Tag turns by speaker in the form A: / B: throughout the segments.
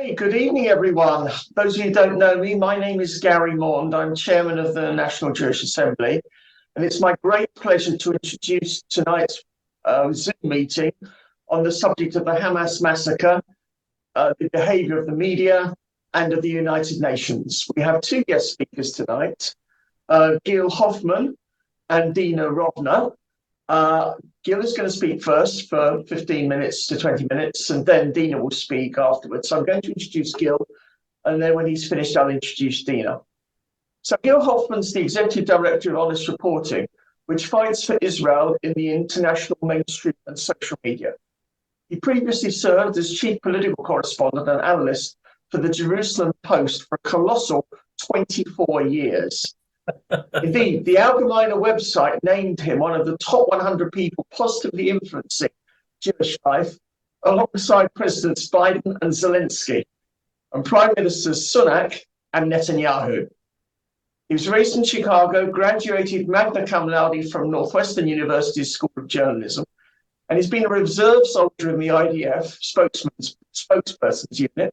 A: Hey, good evening, everyone. Those of you who don't know me, my name is Gary Mond. I'm chairman of the National Jewish Assembly, and it's my great pleasure to introduce tonight's Zoom meeting on the subject of the Hamas massacre, the behavior of the media, and of the United Nations. We have two guest speakers tonight, Gil Hoffman and Dina Rovner. Gil is going to speak first for 15 minutes to 20 minutes, and then Dina will speak afterwards. So I'm going to introduce Gil, and then when he's finished, I'll introduce Dina. So Gil Hoffman's the Executive Director of Honest Reporting, which fights for Israel in the international mainstream and social media. He previously served as Chief Political Correspondent and Analyst for the Jerusalem Post for a colossal 24 years. Indeed, the Allgemeine website named him one of the top 100 people positively influencing Jewish life, alongside Presidents Biden and Zelensky, and Prime Ministers Sunak and Netanyahu. He was raised in Chicago, graduated magna cum laude from Northwestern University's School of Journalism, and he's been a reserve soldier in the IDF spokesperson's unit.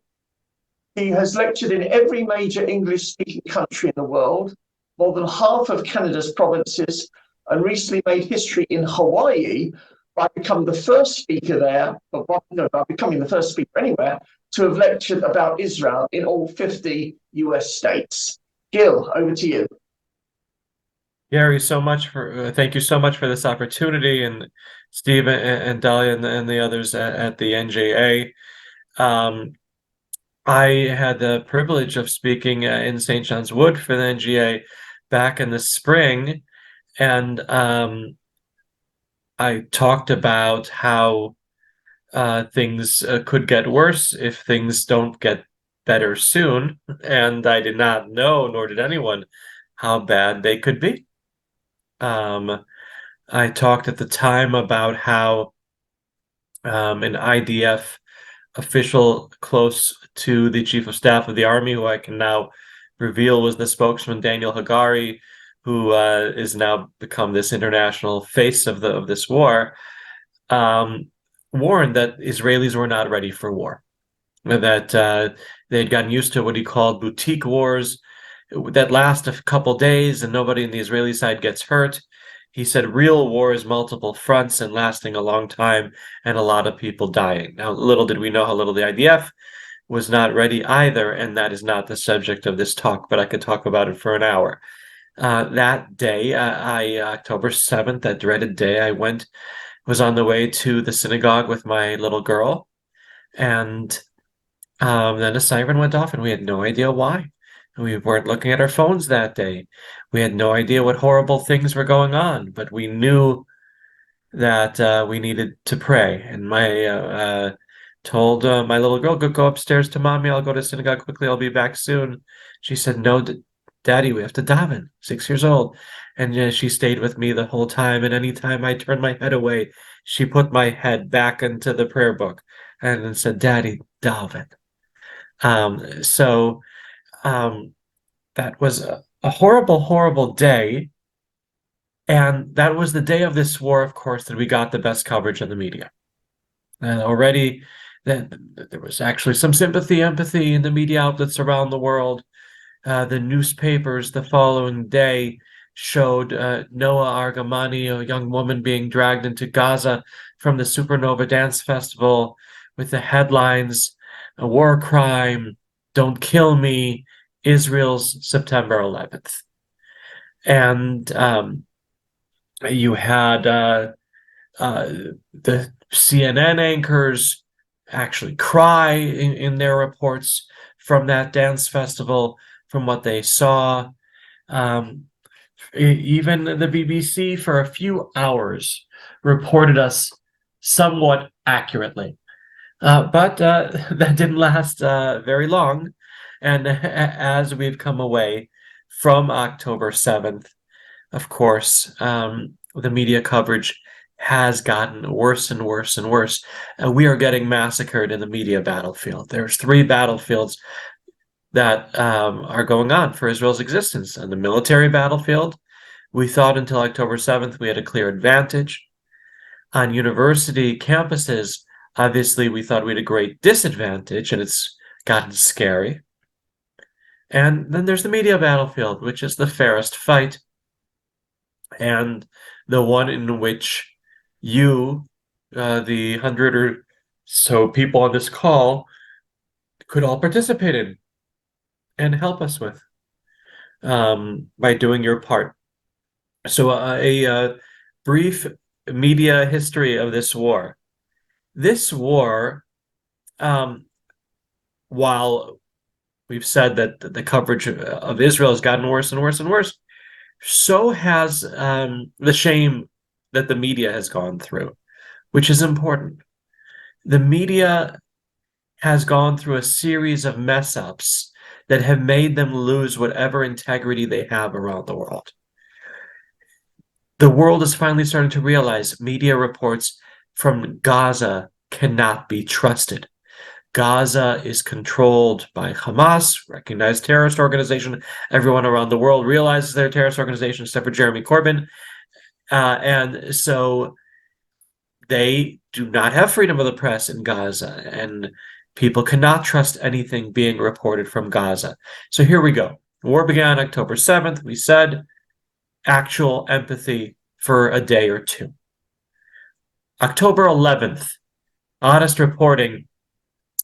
A: He has lectured in every major English-speaking country in the world, more than half of Canada's provinces, and recently made history in Hawaii by becoming the first speaker there, by becoming the first speaker anywhere, to have lectured about Israel in all 50 US states. Gil, over to you.
B: Gary, thank you so much for this opportunity, and Steve and Dahlia and the others at the NJA. I had the privilege of speaking in St. John's Wood for the NJA back in the spring, and I talked about how things could get worse if things don't get better soon, and I did not know, nor did anyone, how bad they could be. I talked at the time about how an IDF official close to the Chief of Staff of the Army, who I can now reveal was the spokesman Daniel Hagari, who is now become this international face of this war, warned that Israelis were not ready for war, that they had gotten used to what he called boutique wars that last a couple days and nobody on the Israeli side gets hurt. He said real war is multiple fronts and lasting a long time and a lot of people dying. Now, little did we know how little the IDF was not ready either, and that is not the subject of this talk, but I could talk about it for an hour. That day, October 7th, that dreaded day, was on the way to the synagogue with my little girl, and then a siren went off, and we had no idea why. We weren't looking at our phones that day. We had no idea what horrible things were going on, but we knew that we needed to pray. And my told my little girl, go upstairs to mommy. I'll go to synagogue quickly. I'll be back soon. She said, no, Daddy, we have to daven. 6 years old. And she stayed with me the whole time. And anytime I turned my head away, she put my head back into the prayer book and said, Daddy, daven. That was a horrible, horrible day. And that was the day of this war, of course, that we got the best coverage in the media. Already, then there was actually some empathy in the media outlets around the world. The newspapers the following day showed Noah Argamani, a young woman being dragged into Gaza from the Supernova Dance Festival with the headlines, a war crime, don't kill me, Israel's September 11th. And you had the CNN anchors actually cry in their reports from that dance festival, from what they saw. Even the BBC for a few hours reported us somewhat accurately. But that didn't last very long. And as we've come away from October 7th, of course, the media coverage has gotten worse and worse and worse. We are getting massacred in the media battlefield. There's 3 battlefields that are going on for Israel's existence. On the military battlefield, we thought until October 7th we had a clear advantage. On university campuses, obviously we thought we had a great disadvantage, and it's gotten scary. And then there's the media battlefield, which is the fairest fight, and the one in which you, the 100 or so people on this call, could all participate in and help us with by doing your part. So, a brief media history of this war. This war, while we've said that the coverage of Israel has gotten worse and worse and worse, so has the shame that the media has gone through, which is important. The media has gone through a series of mess ups that have made them lose whatever integrity they have around the world. The world is finally starting to realize media reports from Gaza cannot be trusted. Gaza is controlled by Hamas, recognized terrorist organization. Everyone around the world realizes they're a terrorist organization, except for Jeremy Corbyn. And so they do not have freedom of the press in Gaza, and people cannot trust anything being reported from Gaza. So here we go. The war began October 7th. We said actual empathy for a day or two. October 11th, Honest Reporting,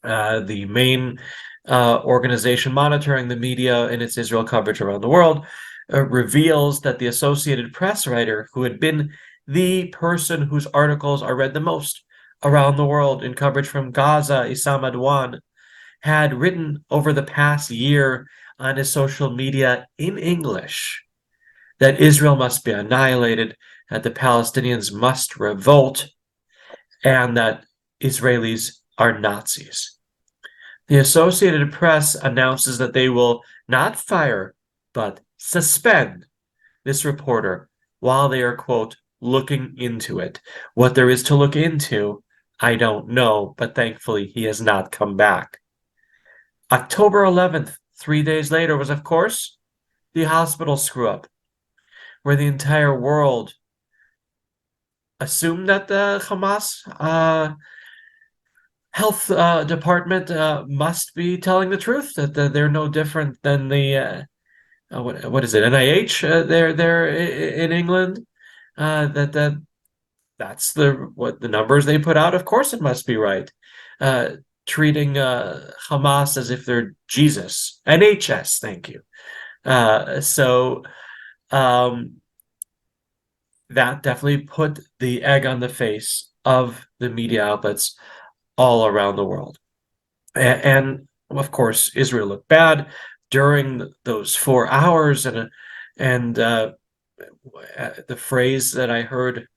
B: the main organization monitoring the media and its Israel coverage around the world, reveals that the Associated Press writer, who had been the person whose articles are read the most around the world in coverage from Gaza, Issam Adwan, had written over the past year on his social media in English that Israel must be annihilated, that the Palestinians must revolt, and that Israelis are Nazis. The Associated Press announces that they will not fire, but suspend this reporter while they are, quote, looking into it. What there is to look into, I don't know, but thankfully he has not come back. October 11th, 3 days later, was, of course, the hospital screw-up, where the entire world assumed that the Hamas health department must be telling the truth, that they're no different than the what is it, NIH there in England, that's what the numbers they put out. Of course it must be right. Treating Hamas as if they're Jesus. NHS, thank you. So that definitely put the egg on the face of the media outlets all around the world. And of course, Israel looked bad during those 4 hours. And the phrase that I heard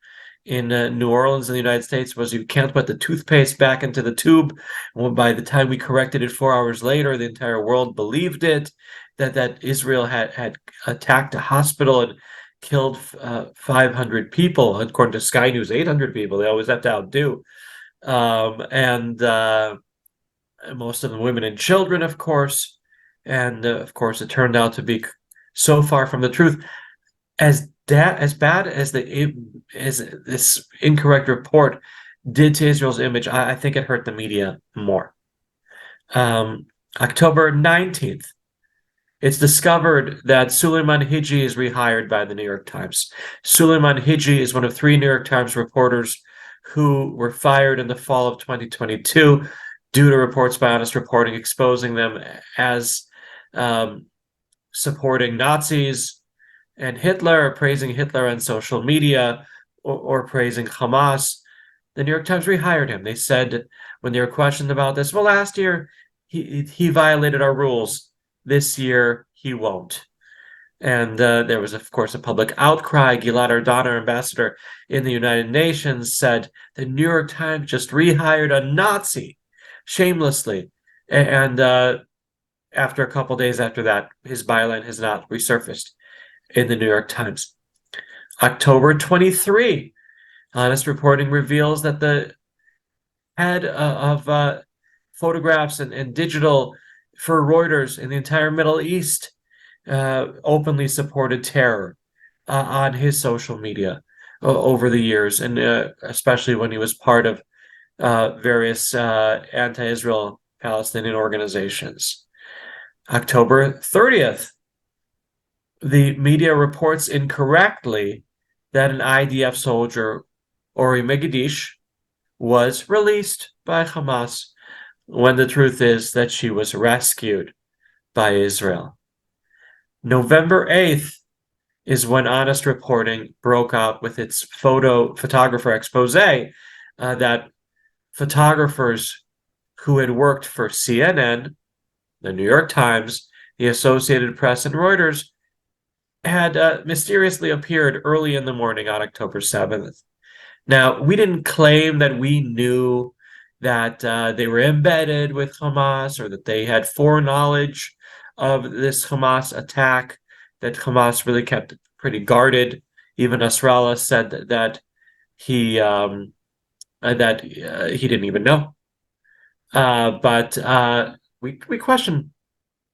B: in New Orleans in the United States was, you can't put the toothpaste back into the tube. Well, by the time we corrected it 4 hours later, the entire world believed it, that Israel had attacked a hospital and killed 500 people. According to Sky News, 800 people. They always have to outdo. And most of them women and children, of course. And of course, it turned out to be so far from the truth. As bad as this incorrect report did to Israel's image, I think it hurt the media more. October 19th, it's discovered that Suleiman Hiji is rehired by the New York Times. Suleiman Hiji is one of 3 New York Times reporters who were fired in the fall of 2022 due to reports by Honest Reporting exposing them as supporting Nazis and Hitler, praising Hitler on social media, or praising Hamas. The New York Times rehired him. They said, when they were questioned about this, well, last year he violated our rules. This year he won't. And there was, of course, a public outcry. Gilad Erdan, our ambassador in the United Nations, said the New York Times just rehired a Nazi shamelessly. And after a couple days after that, his byline has not resurfaced in the New York Times. October 23, Honest Reporting reveals that the head of photographs and digital for Reuters in the entire Middle East openly supported terror on his social media over the years, and especially when he was part of various anti-Israel Palestinian organizations. October 30th, the media reports incorrectly that an IDF soldier, Ori Megiddish, was released by Hamas, when the truth is that she was rescued by Israel. November 8th is when Honest Reporting broke out with its photographer expose that photographers who had worked for CNN, the New York Times, the Associated Press, and Reuters had mysteriously appeared early in the morning on October 7th. Now, we didn't claim that we knew that they were embedded with Hamas or that they had foreknowledge of this Hamas attack, that Hamas really kept pretty guarded. Even Nasrallah said that he didn't even know. But we question,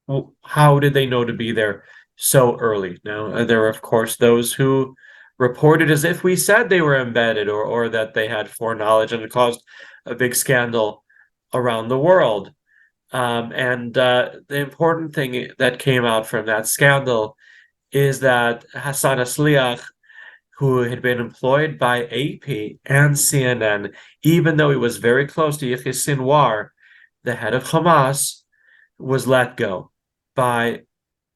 B: well, how did they know to be there so early? Now, there are, of course, those who reported as if we said they were embedded or that they had foreknowledge, and it caused a big scandal around the world. And the important thing that came out from that scandal is that Hassan Asliach, who had been employed by AP and CNN, even though he was very close to Yahya Sinwar, the head of Hamas, was let go by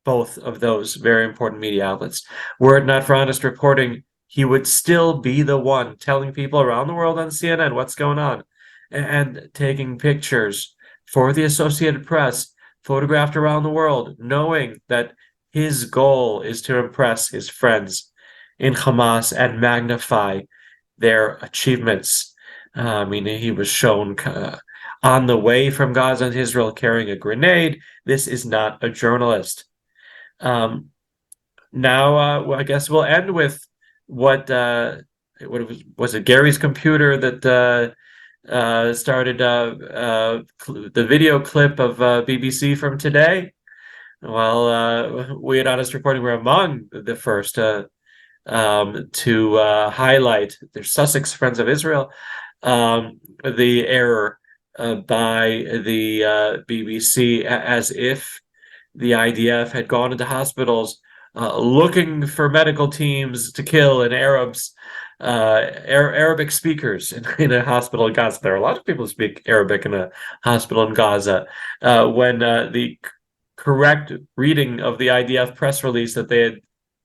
B: both of those very important media outlets. Were it not for Honest Reporting, he would still be the one telling people around the world on CNN what's going on and taking pictures for the Associated Press, photographed around the world, knowing that his goal is to impress his friends in Hamas and magnify their achievements. I mean, he was shown on the way from Gaza to Israel carrying a grenade. This is not a journalist. Now, I guess we'll end with what was it? Gary's computer that started the video clip of BBC from today. Well, we at Honest Reporting were among the first to highlight. There's Sussex Friends of Israel, the error by the BBC, as if the IDF had gone into hospitals looking for medical teams to kill in Arabic speakers in a hospital in Gaza. There are a lot of people who speak Arabic in a hospital in Gaza. When the correct reading of the IDF press release that they had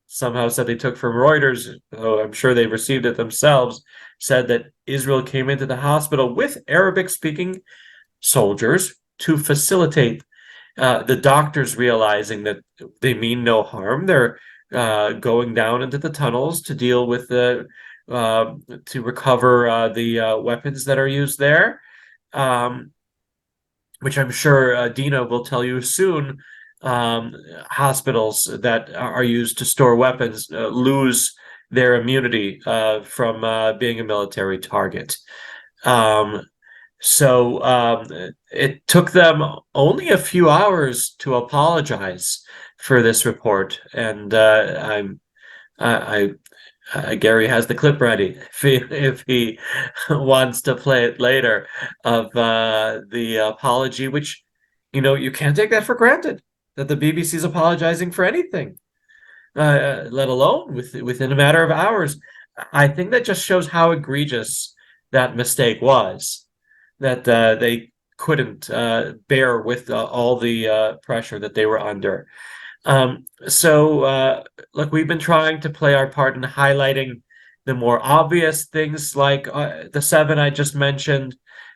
B: somehow said they took from Reuters, though I'm sure they received it themselves, said that Israel came into the hospital with Arabic-speaking soldiers to facilitate the doctors realizing that they mean no harm. They're going down into the tunnels to deal with to recover the weapons that are used there, which I'm sure Dina will tell you soon. Hospitals that are used to store weapons lose their immunity from being a military target. So it took them only a few hours to apologize for this report, and Gary has the clip ready if he wants to play it later of the apology, which, you can't take that for granted, that the BBC is apologizing for anything, let alone within a matter of hours. I think that just shows how egregious that mistake was, that they couldn't bear with all the pressure that they were under. Look, we've been trying to play our part in highlighting the more obvious things like the 7 I just mentioned,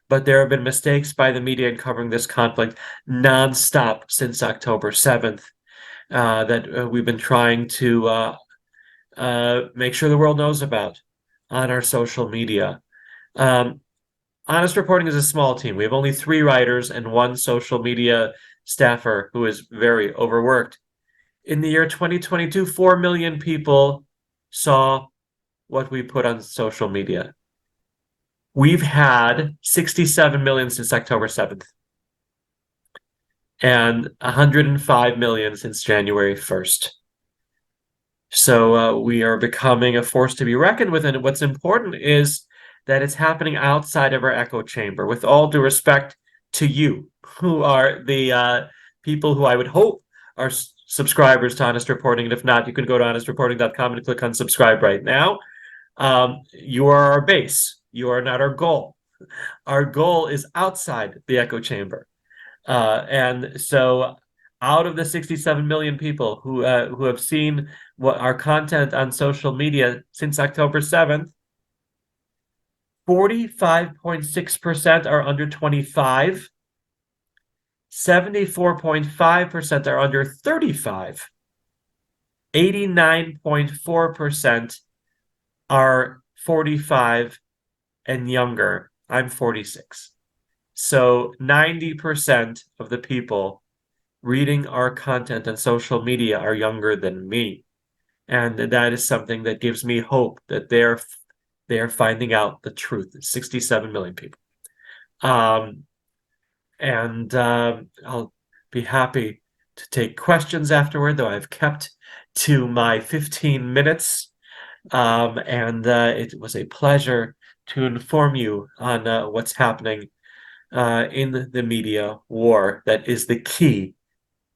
B: but there have been mistakes by the media in covering this conflict nonstop since October 7th that we've been trying to make sure the world knows about on our social media. Honest Reporting is a small team. We have only 3 writers and 1 social media staffer who is very overworked. In the year 2022, 4 million people saw what we put on social media. We've had 67 million since October 7th and 105 million since January 1st. So we are becoming a force to be reckoned with. And what's important is that it's happening outside of our echo chamber. With all due respect to you who are the people who I would hope are subscribers to Honest Reporting. And if not, you can go to honestreporting.com and click on subscribe right now. You are our base. You are not our goal. Our goal is outside the echo chamber. And so out of the 67 million people who have seen what our content on social media since October 7th, 45.6% are under 25, 74.5% are under 35, 89.4% are 45 and younger. I'm 46. So 90% of the people reading our content on social media are younger than me. And that is something that gives me hope that they're finding out the truth. 67 million people. I'll be happy to take questions afterward, though I've kept to my 15 minutes. It was a pleasure to inform you on what's happening in the media war that is the key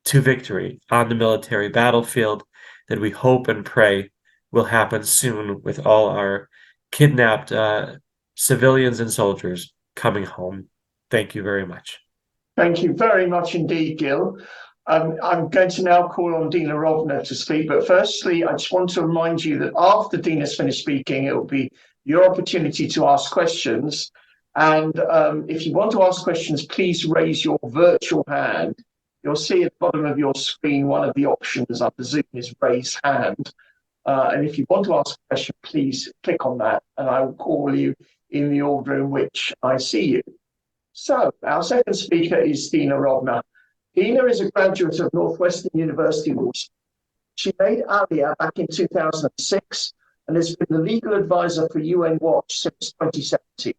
B: to victory on the military battlefield that we hope and pray will happen soon with all our kidnapped civilians and soldiers coming home. Thank you very much.
A: Thank you very much indeed, Gil. I'm going to now call on Dina Rovner to speak, but firstly, I just want to remind you that after Dina's finished speaking, it will be your opportunity to ask questions. And if you want to ask questions, please raise your virtual hand. You'll see at the bottom of your screen, one of the options under Zoom is raise hand. And if you want to ask a question, please click on that and I will call you in the order in which I see you. So our second speaker is Dina Rovner. Dina is a graduate of Northwestern University Law School. She made Aliyah back in 2006 and has been the legal advisor for UN Watch since 2017.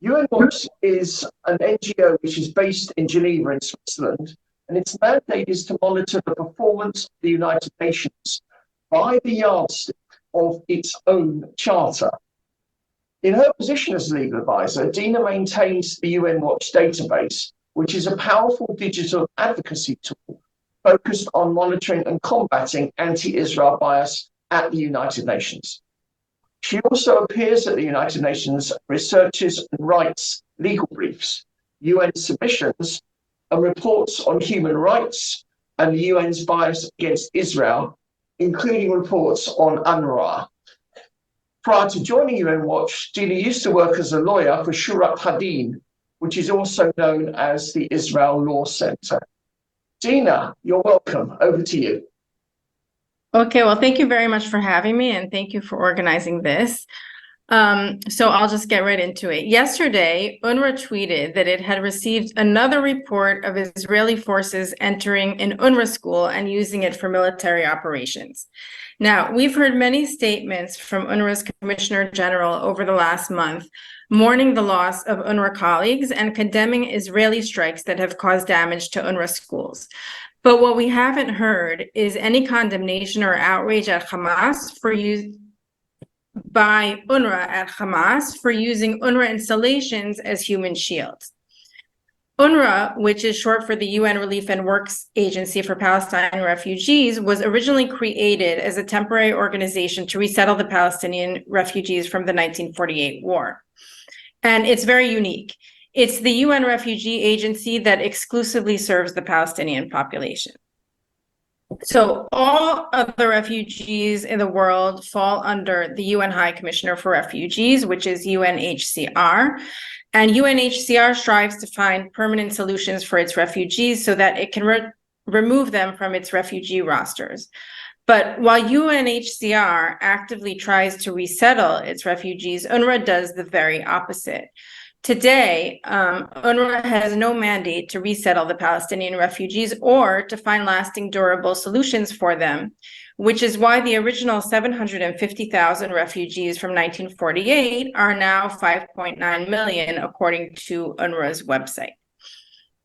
A: UN Watch is an NGO which is based in Geneva in Switzerland, and its mandate is to monitor the performance of the United Nations by the yardstick of its own charter. In her position as legal advisor, Dina maintains the UN Watch database, which is a powerful digital advocacy tool focused on monitoring and combating anti-Israel bias at the United Nations. She also appears at the United Nations, researches and writes legal briefs, UN submissions, and reports on human rights and the UN's bias against Israel, including reports on UNRWA. Prior to joining UN Watch, Dina used to work as a lawyer for Shurat Hadin, which is also known as the Israel Law Center. Dina, you're welcome. Over to you.
C: Okay, well, thank you very much for having me, and thank you for organizing this. So I'll just get right into it. Yesterday, UNRWA tweeted that it had received another report of Israeli forces entering an UNRWA school and using it for military operations. Now, we've heard many statements from UNRWA's Commissioner General over the last month, mourning the loss of UNRWA colleagues and condemning Israeli strikes that have caused damage to UNRWA schools. But what we haven't heard is any condemnation or outrage at Hamas by UNRWA at Hamas for using UNRWA installations as human shields. UNRWA, which is short for the UN Relief and Works Agency for Palestine Refugees, was originally created as a temporary organization to resettle the Palestinian refugees from the 1948 war. And it's very unique. It's the UN Refugee Agency that exclusively serves the Palestinian population. So all other refugees in the world fall under the UN High Commissioner for Refugees, which is UNHCR. And UNHCR strives to find permanent solutions for its refugees so that it can remove them from its refugee rosters. But while UNHCR actively tries to resettle its refugees, UNRWA does the very opposite. Today, UNRWA has no mandate to resettle the Palestinian refugees or to find lasting, durable solutions for them, which is why the original 750,000 refugees from 1948 are now 5.9 million, according to UNRWA's website.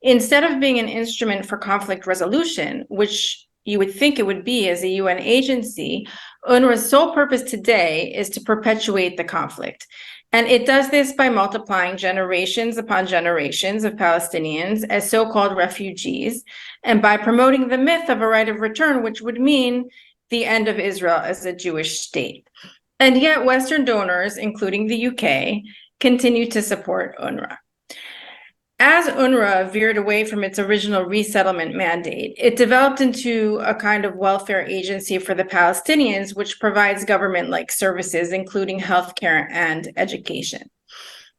C: Instead of being an instrument for conflict resolution, which you would think it would be as a UN agency, UNRWA's sole purpose today is to perpetuate the conflict. And it does this by multiplying generations upon generations of Palestinians as so-called refugees, and by promoting the myth of a right of return, which would mean the end of Israel as a Jewish state. And yet Western donors, including the UK, continue to support UNRWA. As UNRWA veered away from its original resettlement mandate, it developed into a kind of welfare agency for the Palestinians, which provides government-like services, including healthcare and education.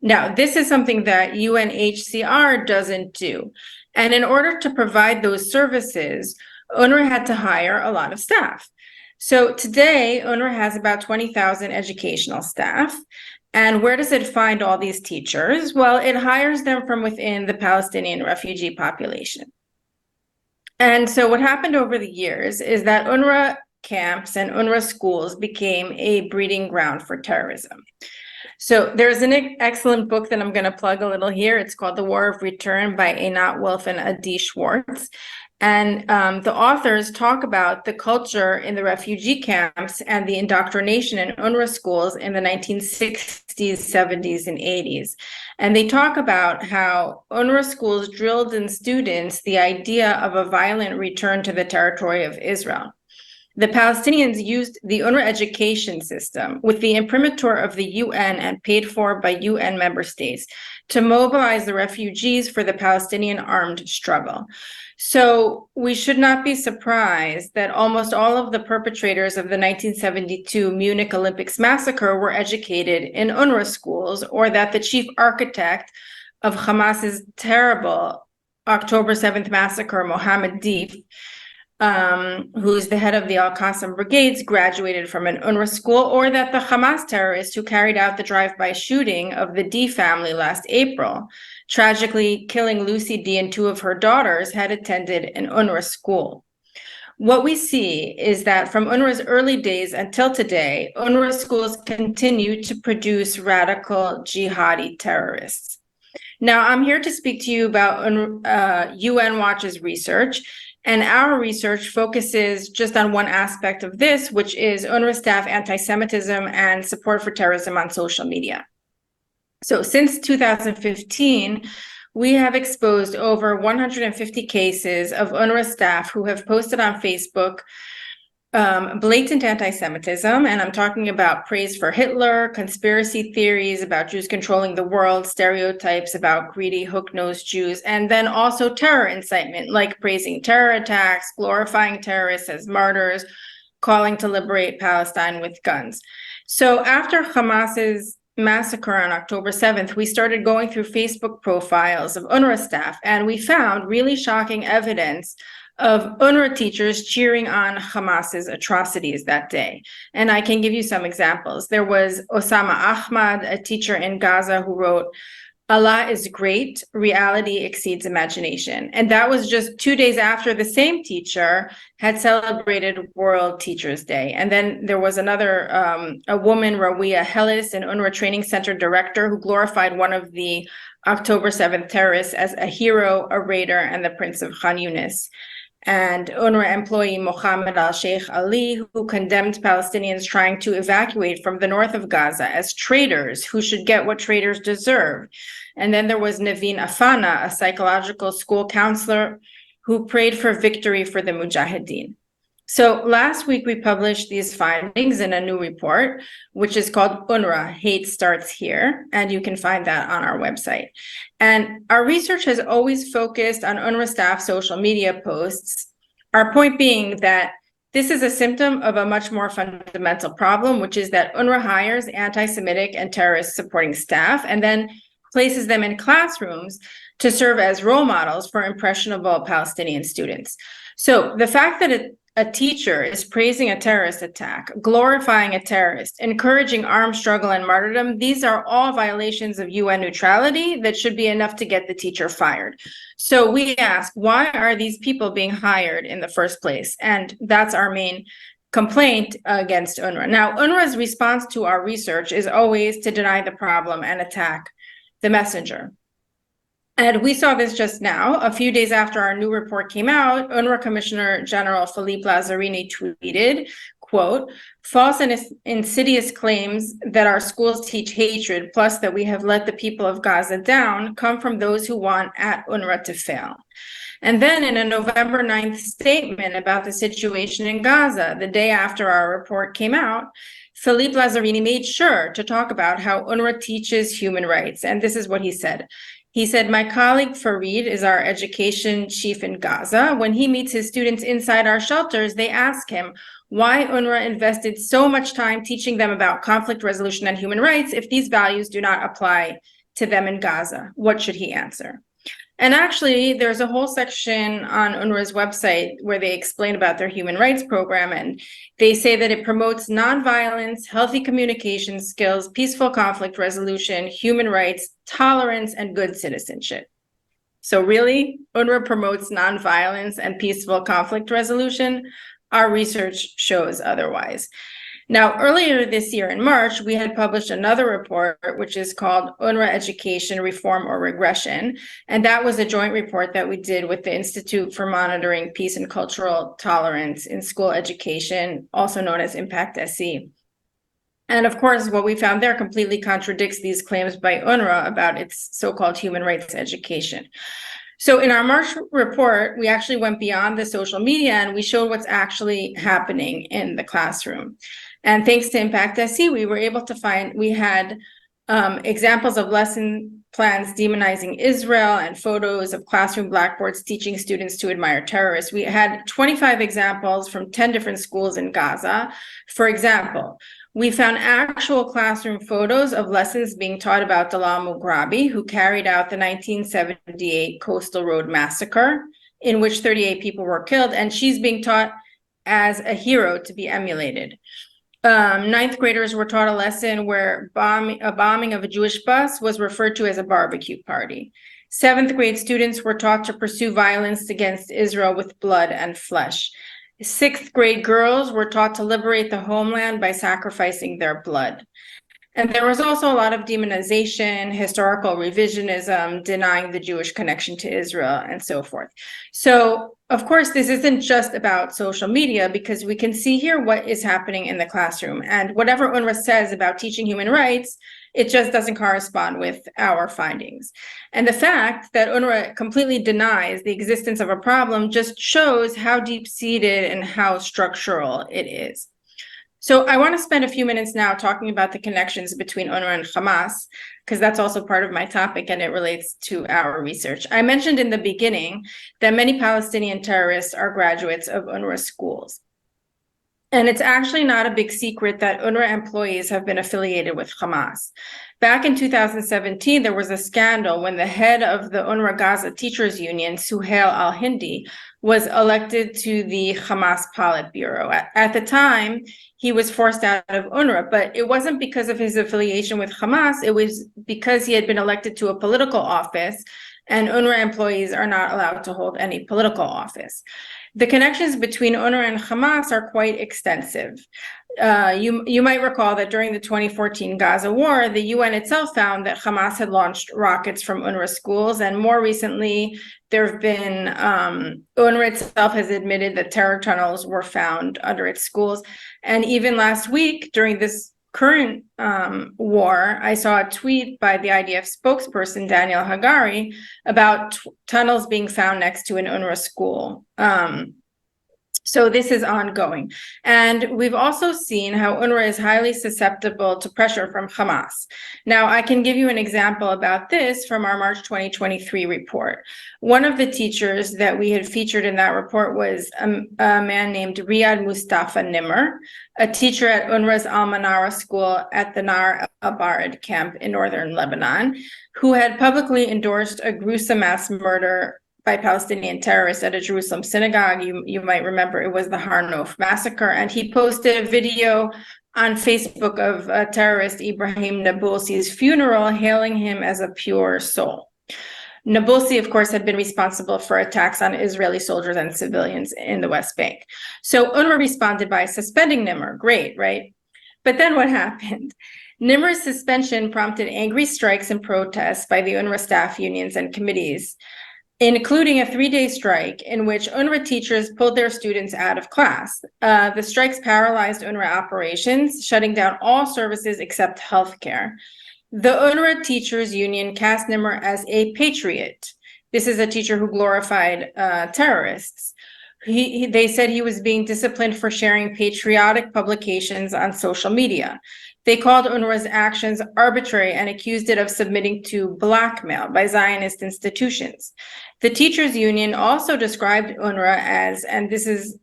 C: Now, this is something that UNHCR doesn't do. And in order to provide those services, UNRWA had to hire a lot of staff. So today, UNRWA has about 20,000 educational staff. And where does it find all these teachers? Well, it hires them from within the Palestinian refugee population. And so what happened over the years is that UNRWA camps and UNRWA schools became a breeding ground for terrorism. So there's an excellent book that I'm going to plug a little here. It's called The War of Return by Einat Wolf and Adi Schwartz. And the authors talk about the culture in the refugee camps and the indoctrination in UNRWA schools in the 1960s, 70s, and 80s. And they talk about how UNRWA schools drilled in students the idea of a violent return to the territory of Israel. The Palestinians used the UNRWA education system with the imprimatur of the UN and paid for by UN member states to mobilize the refugees for the Palestinian armed struggle. So we should not be surprised that almost all of the perpetrators of the 1972 Munich Olympics massacre were educated in UNRWA schools, or that the chief architect of Hamas's terrible October 7th massacre, Mohammed Deif, who is the head of the Al-Qassam brigades, graduated from an UNRWA school, or that the Hamas terrorists who carried out the drive-by shooting of the D family last April, tragically killing Lucy D and two of her daughters, had attended an UNRWA school. What we see is that from UNRWA's early days until today, UNRWA schools continue to produce radical jihadi terrorists. Now, I'm here to speak to you about UN Watch's research. And our research focuses just on one aspect of this, which is UNRWA staff anti-Semitism and support for terrorism on social media. So since 2015, we have exposed over 150 cases of UNRWA staff who have posted on Facebook blatant anti-Semitism, and I'm talking about praise for Hitler, conspiracy theories about Jews controlling the world, stereotypes about greedy, hook-nosed Jews, and then also terror incitement, like praising terror attacks, glorifying terrorists as martyrs, calling to liberate Palestine with guns. So after Hamas's massacre on October 7th, we started going through Facebook profiles of UNRWA staff, and we found really shocking evidence of UNRWA teachers cheering on Hamas's atrocities that day. And I can give you some examples. There was Osama Ahmad, a teacher in Gaza, who wrote, "Allah is great, reality exceeds imagination." And that was just 2 days after the same teacher had celebrated World Teachers Day. And then there was another, a woman, Rawia Hellis, an UNRWA Training Center director, who glorified one of the October 7th terrorists as a hero, a raider, and the Prince of Khan Yunis. And UNRWA employee Mohammed al-Sheikh Ali, who condemned Palestinians trying to evacuate from the north of Gaza as traitors who should get what traitors deserve. And then there was Naveen Afana, a psychological school counselor, who prayed for victory for the Mujahideen. So last week we published these findings in a new report, which is called UNRWA, Hate Starts Here, and you can find that on our website. And our research has always focused on UNRWA staff social media posts, our point being that this is a symptom of a much more fundamental problem, which is that UNRWA hires anti-Semitic and terrorist supporting staff and then places them in classrooms to serve as role models for impressionable Palestinian students. So the fact that a teacher is praising a terrorist attack, glorifying a terrorist, encouraging armed struggle and martyrdom, these are all violations of UN neutrality that should be enough to get the teacher fired. So we ask, why are these people being hired in the first place? And that's our main complaint against UNRWA. Now, UNRWA's response to our research is always to deny the problem and attack the messenger. And we saw this just now. A few days after our new report came out, UNRWA Commissioner General Philippe Lazzarini tweeted, quote, false and insidious claims that our schools teach hatred, plus that we have let the people of Gaza down, come from those who want at UNRWA to fail. And then in a November 9th statement about the situation in Gaza, the day after our report came out, Philippe Lazzarini made sure to talk about how UNRWA teaches human rights. And this is what he said. He said, my colleague Fareed is our education chief in Gaza. When he meets his students inside our shelters, they ask him why UNRWA invested so much time teaching them about conflict resolution and human rights if these values do not apply to them in Gaza. What should he answer? And actually, there's a whole section on UNRWA's website where they explain about their human rights program, and they say that it promotes nonviolence, healthy communication skills, peaceful conflict resolution, human rights, tolerance, and good citizenship. So really, UNRWA promotes nonviolence and peaceful conflict resolution? Our research shows otherwise. Now, earlier this year in March, we had published another report, which is called UNRWA Education Reform or Regression. And that was a joint report that we did with the Institute for Monitoring Peace and Cultural Tolerance in School Education, also known as Impact SE. And of course, what we found there completely contradicts these claims by UNRWA about its so-called human rights education. So in our March report, we actually went beyond the social media and we showed what's actually happening in the classroom. And thanks to Impact SE, we were able to find, we had examples of lesson plans demonizing Israel and photos of classroom blackboards teaching students to admire terrorists. We had 25 examples from 10 different schools in Gaza. For example, we found actual classroom photos of lessons being taught about Dalal Mughrabi, who carried out the 1978 Coastal Road Massacre, in which 38 people were killed, and she's being taught as a hero to be emulated. Ninth graders were taught a lesson where a bombing of a Jewish bus was referred to as a barbecue party. Seventh grade students were taught to pursue violence against Israel with blood and flesh. Sixth grade girls were taught to liberate the homeland by sacrificing their blood. And there was also a lot of demonization, historical revisionism, denying the Jewish connection to Israel, and so forth. So, of course, this isn't just about social media, because we can see here what is happening in the classroom. And whatever UNRWA says about teaching human rights, it just doesn't correspond with our findings. And the fact that UNRWA completely denies the existence of a problem just shows how deep-seated and how structural it is. So I want to spend a few minutes now talking about the connections between UNRWA and Hamas, because that's also part of my topic and it relates to our research. I mentioned in the beginning that many Palestinian terrorists are graduates of UNRWA schools. And it's actually not a big secret that UNRWA employees have been affiliated with Hamas. Back in 2017, there was a scandal when the head of the UNRWA Gaza Teachers Union, Suhail al-Hindi, was elected to the Hamas Politburo. At the time, he was forced out of UNRWA, but it wasn't because of his affiliation with Hamas. It was because he had been elected to a political office, and UNRWA employees are not allowed to hold any political office. The connections between UNRWA and Hamas are quite extensive. You might recall that during the 2014 Gaza war, the UN itself found that Hamas had launched rockets from UNRWA schools, and more recently, there have been, UNRWA itself has admitted that terror tunnels were found under its schools. And even last week, during this current war, I saw a tweet by the IDF spokesperson, Daniel Hagari, about tunnels being found next to an UNRWA school. So this is ongoing. And we've also seen how UNRWA is highly susceptible to pressure from Hamas. Now, I can give you an example about this from our March 2023 report. One of the teachers that we had featured in that report was a man named Riyad Mustafa Nimr, a teacher at UNRWA's Al-Manara school at the Nar al-Bared camp in northern Lebanon, who had publicly endorsed a gruesome mass murder by Palestinian terrorists at a Jerusalem synagogue. You might remember it was the Har Nof massacre. And he posted a video on Facebook of terrorist Ibrahim Nabulsi's funeral, hailing him as a pure soul. Nabulsi, of course, had been responsible for attacks on Israeli soldiers and civilians in the West Bank. So UNRWA responded by suspending Nimr. Great, right? But then what happened? Nimr's suspension prompted angry strikes and protests by the UNRWA staff unions and committees. including a 3-day strike in which UNRWA teachers pulled their students out of class. The strikes paralyzed UNRWA operations, shutting down all services except healthcare. The UNRWA Teachers Union cast Nimmer as a patriot. This is a teacher who glorified terrorists. They said he was being disciplined for sharing patriotic publications on social media. They called UNRWA's actions arbitrary and accused it of submitting to blackmail by Zionist institutions. The teachers union also described UNRWA as, and this is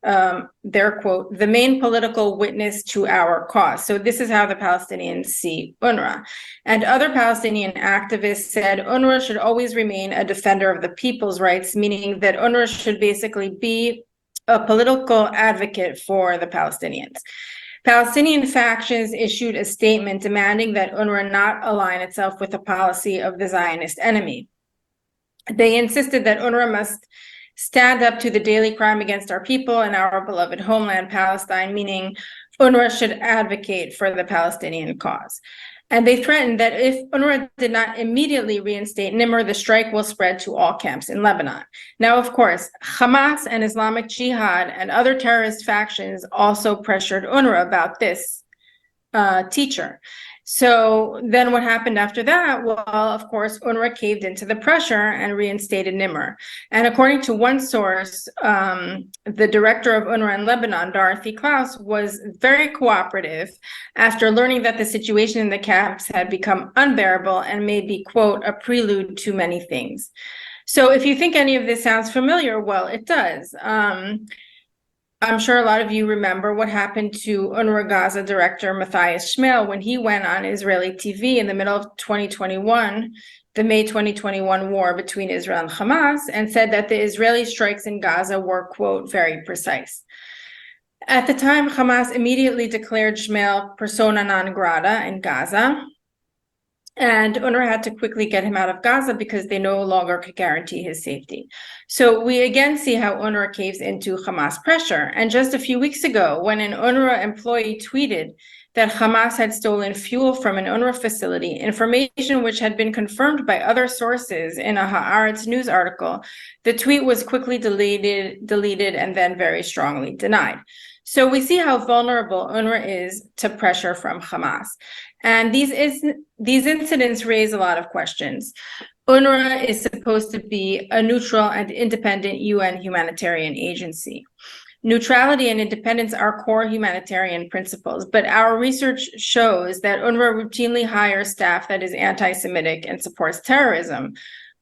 C: their quote, the main political witness to our cause. So this is how the Palestinians see UNRWA. And other Palestinian activists said UNRWA should always remain a defender of the people's rights, meaning that UNRWA should basically be a political advocate for the Palestinians. Palestinian factions issued a statement demanding that UNRWA not align itself with the policy of the Zionist enemy. They insisted that UNRWA must stand up to the daily crime against our people and our beloved homeland, Palestine, meaning UNRWA should advocate for the Palestinian cause. And they threatened that if UNRWA did not immediately reinstate Nimr, the strike will spread to all camps in Lebanon. Now, of course, Hamas and Islamic Jihad and other terrorist factions also pressured UNRWA about this teacher. So then what happened after that? Well, of course, UNRWA caved into the pressure and reinstated Nimr. And according to one source, the director of UNRWA in Lebanon, Dorothy Klaus, was very cooperative after learning that the situation in the camps had become unbearable and may be, quote, a prelude to many things. So if you think any of this sounds familiar, well, it does. I'm sure a lot of you remember what happened to UNRWA Gaza director Matthias Shmuel when he went on Israeli TV in the middle of 2021, the May 2021 war between Israel and Hamas, and said that the Israeli strikes in Gaza were, quote, very precise. At the time, Hamas immediately declared Shmuel persona non grata in Gaza, and UNRWA had to quickly get him out of Gaza because they no longer could guarantee his safety. So we again see how UNRWA caves into Hamas pressure. And just a few weeks ago, when an UNRWA employee tweeted that Hamas had stolen fuel from an UNRWA facility, information which had been confirmed by other sources in a Haaretz news article, the tweet was quickly deleted, and then very strongly denied. So we see how vulnerable UNRWA is to pressure from Hamas. And these incidents raise a lot of questions. UNRWA is supposed to be a neutral and independent UN humanitarian agency. Neutrality and independence are core humanitarian principles, but our research shows that UNRWA routinely hires staff that is anti-Semitic and supports terrorism.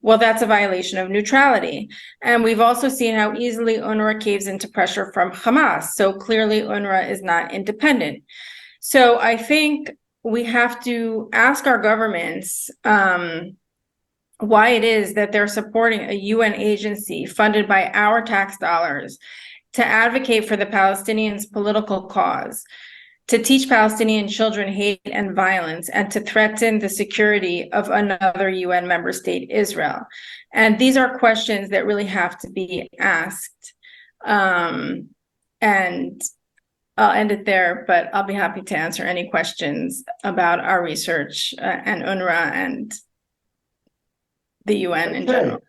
C: Well, that's a violation of neutrality. And we've also seen how easily UNRWA caves into pressure from Hamas. So clearly UNRWA is not independent. So I think we have to ask our governments why it is that they're supporting a UN agency funded by our tax dollars to advocate for the Palestinians' political cause, to teach Palestinian children hate and violence, and to threaten the security of another UN member state, Israel. And these are questions that really have to be asked. And I'll end it there, but I'll be happy to answer any questions about our research and UNRWA and the UN in general.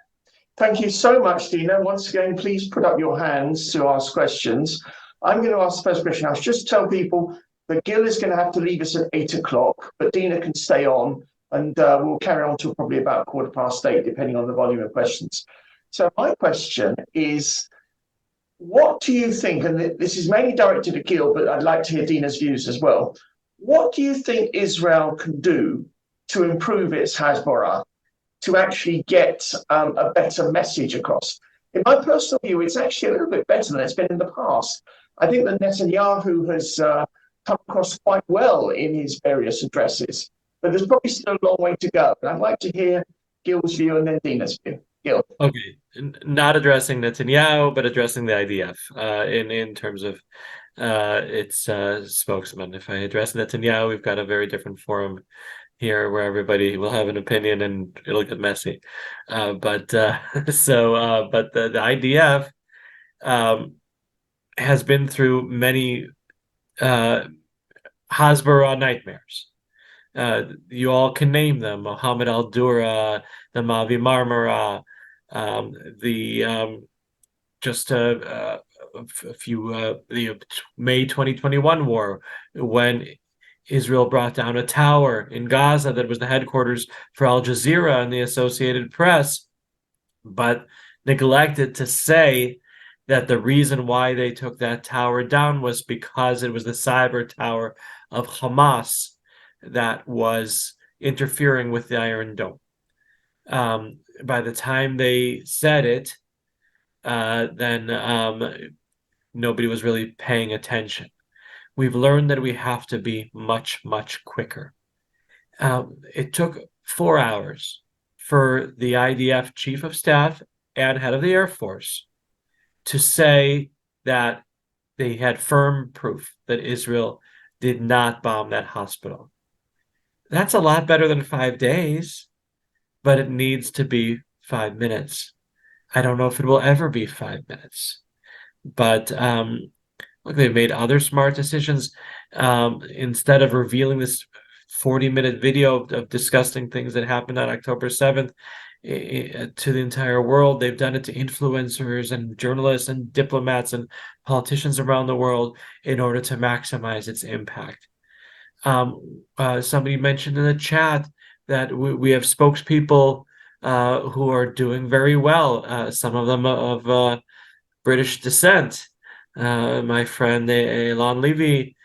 A: Thank you so much, Dina. Once again, please put up your hands to ask questions. I'm going to ask the first question. I'll just tell people that Gil is going to have to leave us at 8 o'clock, but Dina can stay on, and we'll carry on till probably about 8:15, depending on the volume of questions. So my question is, what do you think, and this is mainly directed at Gil, but I'd like to hear Dina's views as well. What do you think Israel can do to improve its Hasbara, to actually get a better message across? In my personal view, it's actually a little bit better than it's been in the past. I think that Netanyahu has come across quite well in his various addresses, but there's probably still a long way to go. And I'd like to hear Gil's view and then Dina's view. Gil.
B: Okay, not addressing Netanyahu, but addressing the IDF in terms of its spokesman. If I address Netanyahu, we've got a very different forum here where everybody will have an opinion and it'll get messy. But the IDF has been through many Hasbara nightmares. You all can name them: Mohammed al-Dura, the Mavi Marmara, The just a few the May 2021 war, when Israel brought down a tower in Gaza that was the headquarters for Al Jazeera and the Associated Press, but neglected to say that the reason why they took that tower down was because it was the cyber tower of Hamas that was interfering with the Iron Dome. By the time they said it, then nobody was really paying attention. We've learned that we have to be much, much quicker. It took 4 hours for the IDF chief of staff and head of the Air Force to say that they had firm proof that Israel did not bomb that hospital. That's a lot better than 5 days, but it needs to be 5 minutes. I don't know if it will ever be 5 minutes, but look, they've made other smart decisions. Instead of revealing this 40-minute video of disgusting things that happened on October 7th to the entire world, they've done it to influencers and journalists and diplomats and politicians around the world in order to maximize its impact. Somebody mentioned in the chat that we have spokespeople who are doing very well, some of them of British descent. My friend Elon Levy,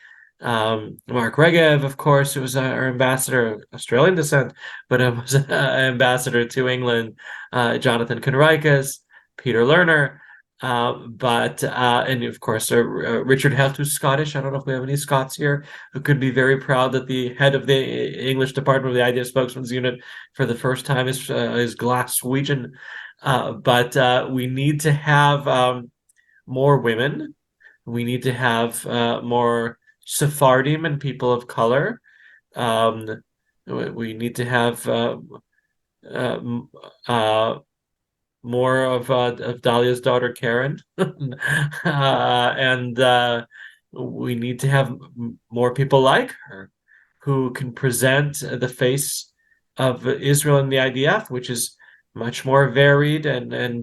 B: Mark Regev, of course, who was our ambassador, Australian descent, but was an ambassador to England, Jonathan Conricus, Peter Lerner, and of course, Richard Heft, who's Scottish. I don't know if we have any Scots here who could be very proud that the head of the English department of the IDF spokesman's unit for the first time is Glaswegian. But we need to have more women. We need to have more Sephardim and people of color. We need to have more of Dahlia's daughter, Karen. And we need to have more people like her who can present the face of Israel and the IDF, which is much more varied and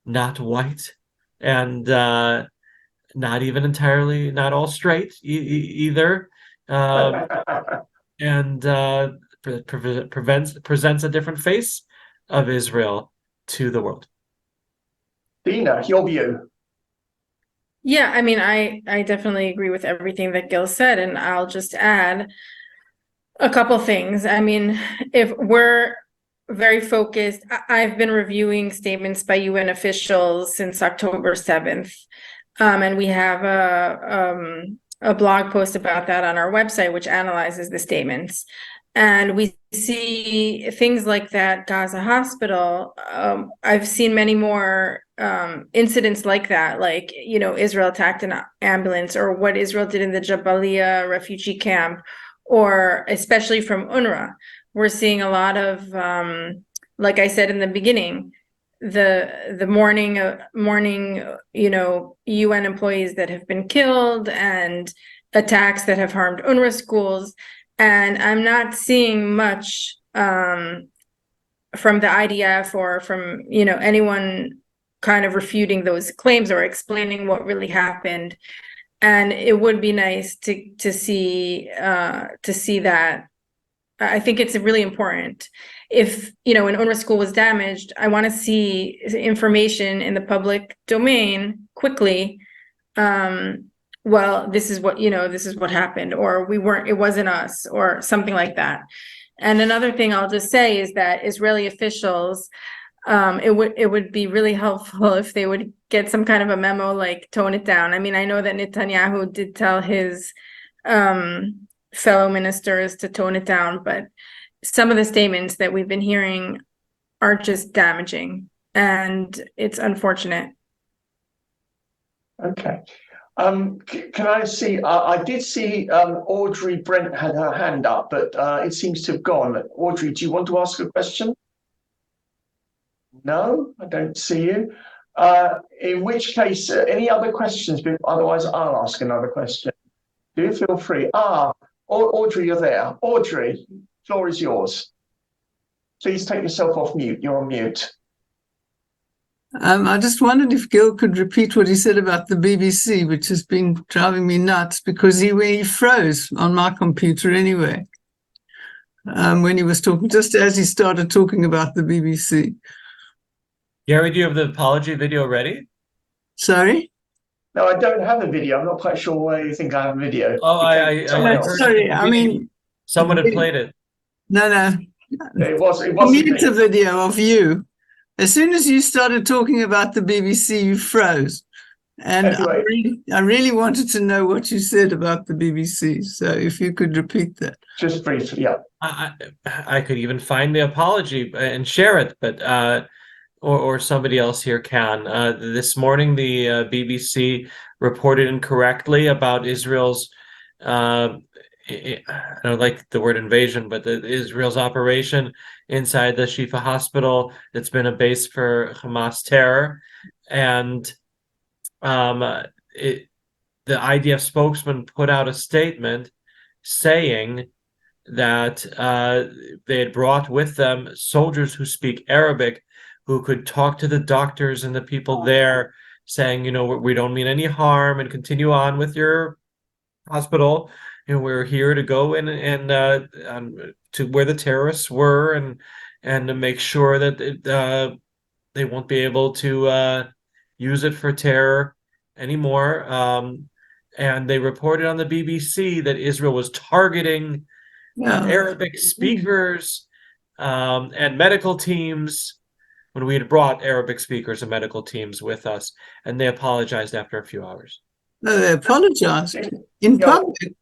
B: not white, and not even entirely, not all straight either, and presents a different face of Israel to the world.
A: Dina, your view.
C: Yeah, I mean, I definitely agree with everything that Gil said, and I'll just add a couple things. I mean, if we're very focused, I've been reviewing statements by UN officials since October 7th. And we have a blog post about that on our website, which analyzes the statements. And we see things like that Gaza hospital. I've seen many more incidents like that, like, Israel attacked an ambulance, or what Israel did in the Jabalia refugee camp, or especially from UNRWA. We're seeing a lot of, like I said in the beginning, the morning, UN employees that have been killed and attacks that have harmed UNRWA schools. And I'm not seeing much from the IDF or from, anyone kind of refuting those claims or explaining what really happened. And it would be nice to see that. I think it's really important. If, an UNRWA school was damaged, I want to see information in the public domain quickly. Well, this is what happened, or it wasn't us, or something like that. And another thing I'll just say is that Israeli officials, it would be really helpful if they would get some kind of a memo, like tone it down. I mean, I know that Netanyahu did tell his fellow ministers to tone it down, but some of the statements that we've been hearing are just damaging, and it's unfortunate.
A: Okay. Can I see? I did see Audrey Brent had her hand up, but it seems to have gone. Audrey, do you want to ask a question? No, I don't see you. In which case, any other questions? Otherwise, I'll ask another question. Do feel free. Audrey, you're there. Audrey, floor is yours. Please take yourself off mute. You're on mute.
D: I just wondered if Gil could repeat what he said about the BBC, which has been driving me nuts because he froze on my computer anyway. When he was talking, just as he started talking about the BBC.
B: Gary, do you have the apology video ready?
D: Sorry?
A: No, I don't have a video. I'm not quite sure why you think I have a video.
B: Oh,
A: Someone
B: I
A: else.
B: heard
D: Sorry,
B: at the
D: I mean,
B: beginning someone had played it.
D: no.
A: It wasn't
D: Mute
A: me.
D: a video of you. As soon as you started talking about the BBC, you froze. And
A: Anyway.
D: I really wanted to know what you said about the BBC. So if you could repeat that.
A: Just briefly, yeah.
B: I could even find the apology and share it, but or somebody else here can. This morning, the BBC reported incorrectly about Israel's. I don't like the word invasion, but Israel's operation inside the Shifa hospital. That's been a base for Hamas terror, and the IDF spokesman put out a statement saying that they had brought with them soldiers who speak Arabic, who could talk to the doctors and the people there, saying, you know, we don't mean any harm and continue on with your hospital. You know, we're here to go in and to where the terrorists were and to make sure that they won't be able to use it for terror anymore. And they reported on the BBC that Israel was targeting Arabic speakers and medical teams when we had brought Arabic speakers and medical teams with us, and they apologized after a few hours.
D: No, they apologized in public.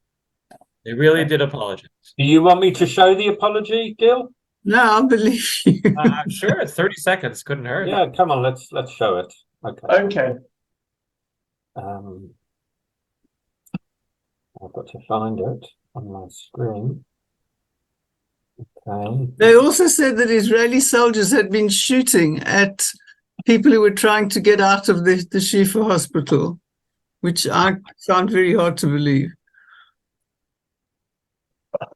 B: They really did apologize.
E: Do you want me to show the apology, Gil?
D: No, I believe you.
B: Sure, 30 seconds couldn't hurt.
E: Yeah, come on, let's show it. Okay.
A: Okay.
E: I've got to find it on my screen. Okay.
D: They also said that Israeli soldiers had been shooting at people who were trying to get out of the Shifa hospital, which I found very hard to believe.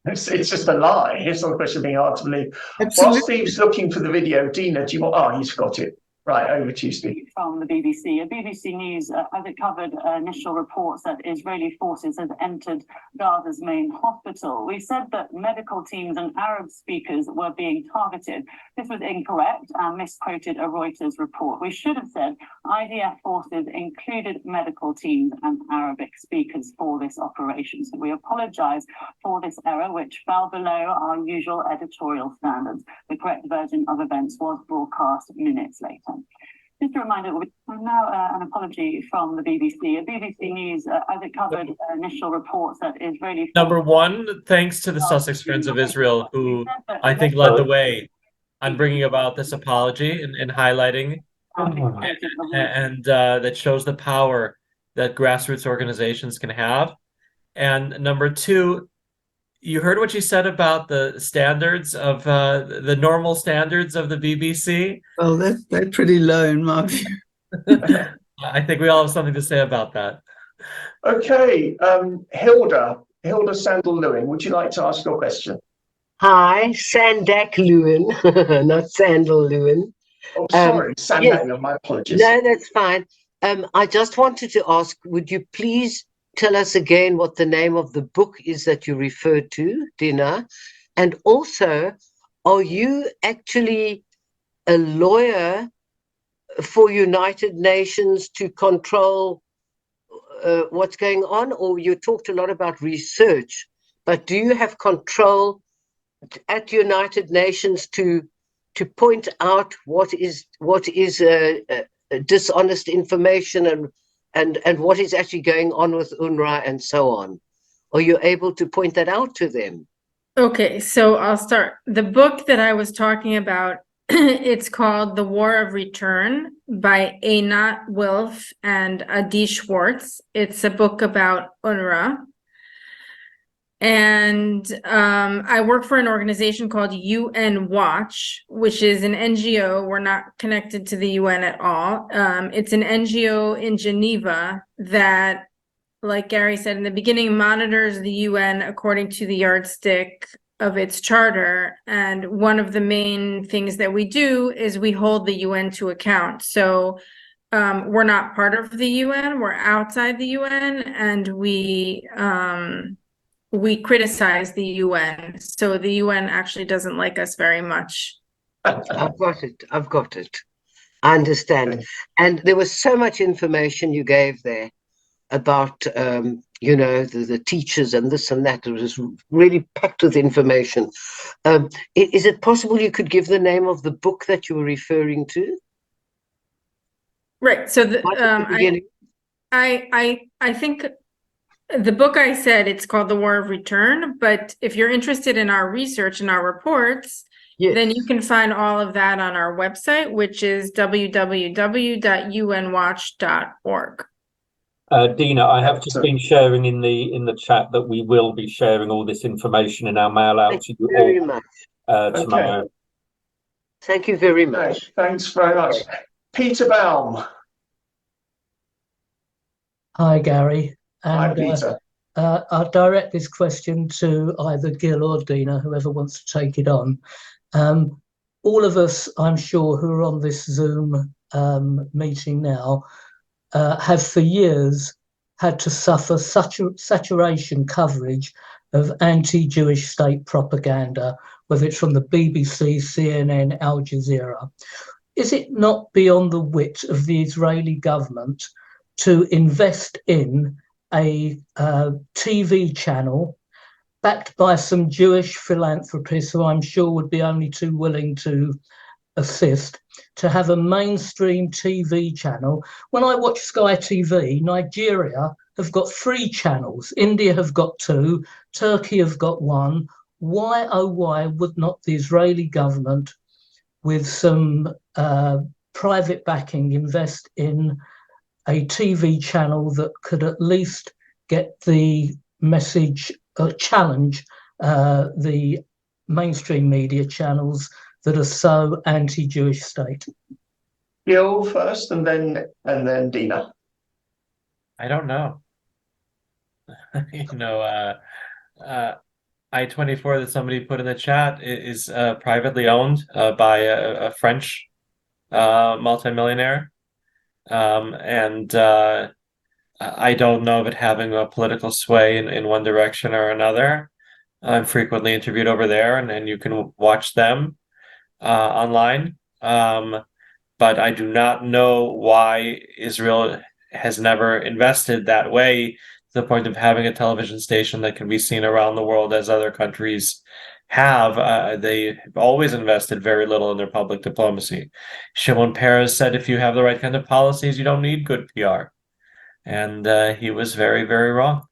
A: It's just a lie. It's not a question of being hard to believe.
D: Absolutely.
A: While Steve's looking for the video, Dina, do you want? Oh, he's got it. Right, over to you, Steve.
F: From the BBC. BBC News, as it covered initial reports that Israeli forces had entered Gaza's main hospital. We said that medical teams and Arab speakers were being targeted. This was incorrect and misquoted a Reuters report. We should have said IDF forces included medical teams and Arabic speakers for this operation. So we apologize for this error, which fell below our usual editorial standards. The correct version of events was broadcast minutes later. Just a reminder, now an apology from the BBC. BBC News, as it covered initial reports that Israeli...
B: Number one, thanks to the Sussex Friends of Israel, who I think led the way on bringing about this apology and highlighting, and that shows the power that grassroots organizations can have. And number two, you heard what she said about the standards of the normal standards of the BBC.
D: Well, they're pretty low in my view.
B: I think we all have something to say about that.
A: Okay, Hilda Sandal-Lewin, would you like to ask your question?
G: Hi, Sandak Lewin, not Sandal Lewin.
A: Oh, sorry, Sandak,
G: yes.
A: my apologies.
G: No, that's fine. I just wanted to ask, would you please tell us again what the name of the book is that you referred to, Dina? And also, are you actually a lawyer for United Nations to control what's going on? Or you talked a lot about research, but do you have control at United Nations to point out what is dishonest information and what is actually going on with UNRWA and so on? Are you able to point that out to them?
C: Okay, so I'll start. The book that I was talking about, it's called The War of Return by Einat Wilf and Adi Schwartz. It's a book about UNRWA. And I work for an organization called UN Watch, which is an NGO. We're not connected to the UN at all. It's an NGO in Geneva that, like Gary said in the beginning, monitors the UN according to the yardstick of its charter. And one of the main things that we do is we hold the UN to account. So we're not part of the UN, we're outside the UN, and we criticize the UN. So the UN actually doesn't like us very much.
G: I've got it. I understand. And there was so much information you gave there about, the teachers and this and that. It was really packed with information. Is it possible you could give the name of the book that you were referring to?
C: Right. So
G: Right at the beginning?
C: I think the book I said, it's called The War of Return, but if you're interested in our research and our reports,
G: Yes.
C: then you can find all of that on our website, which is www.unwatch.org.
E: Dina, I have just been sharing in the chat that we will be sharing all this information in our mail out to you
G: Very
E: all
G: much.
E: tomorrow.
G: Thank you very much.
A: Thanks very much. Peter Baum.
H: Hi, Gary.
A: Hi,
H: And
A: Peter.
H: I'll direct this question to either Gil or Dina, whoever wants to take it on. All of us, I'm sure, who are on this Zoom meeting now, have for years had to suffer such saturation coverage of anti-Jewish state propaganda, whether it's from the BBC, CNN, Al Jazeera. Is it not beyond the wit of the Israeli government to invest in a TV channel backed by some Jewish philanthropists who I'm sure would be only too willing to assist, to have a mainstream TV channel? When I watch Sky TV, Nigeria have got 3 channels, India have got 2, Turkey have got 1. Why, oh why, would not the Israeli government, with some private backing, invest in a TV channel that could at least get the message, challenge the mainstream media channels that are so anti-Jewish state?
A: Gil first, and then Dina.
B: I don't know. I-24 that somebody put in the chat is privately owned by a French multimillionaire. And I don't know of it having a political sway in one direction or another. I'm frequently interviewed over there, and you can watch them online. But I do not know why Israel has never invested that way to the point of having a television station that can be seen around the world as other countries have. They've always invested very little in their public diplomacy. Shimon Peres said, if you have the right kind of policies, you don't need good PR. And he was very, very wrong.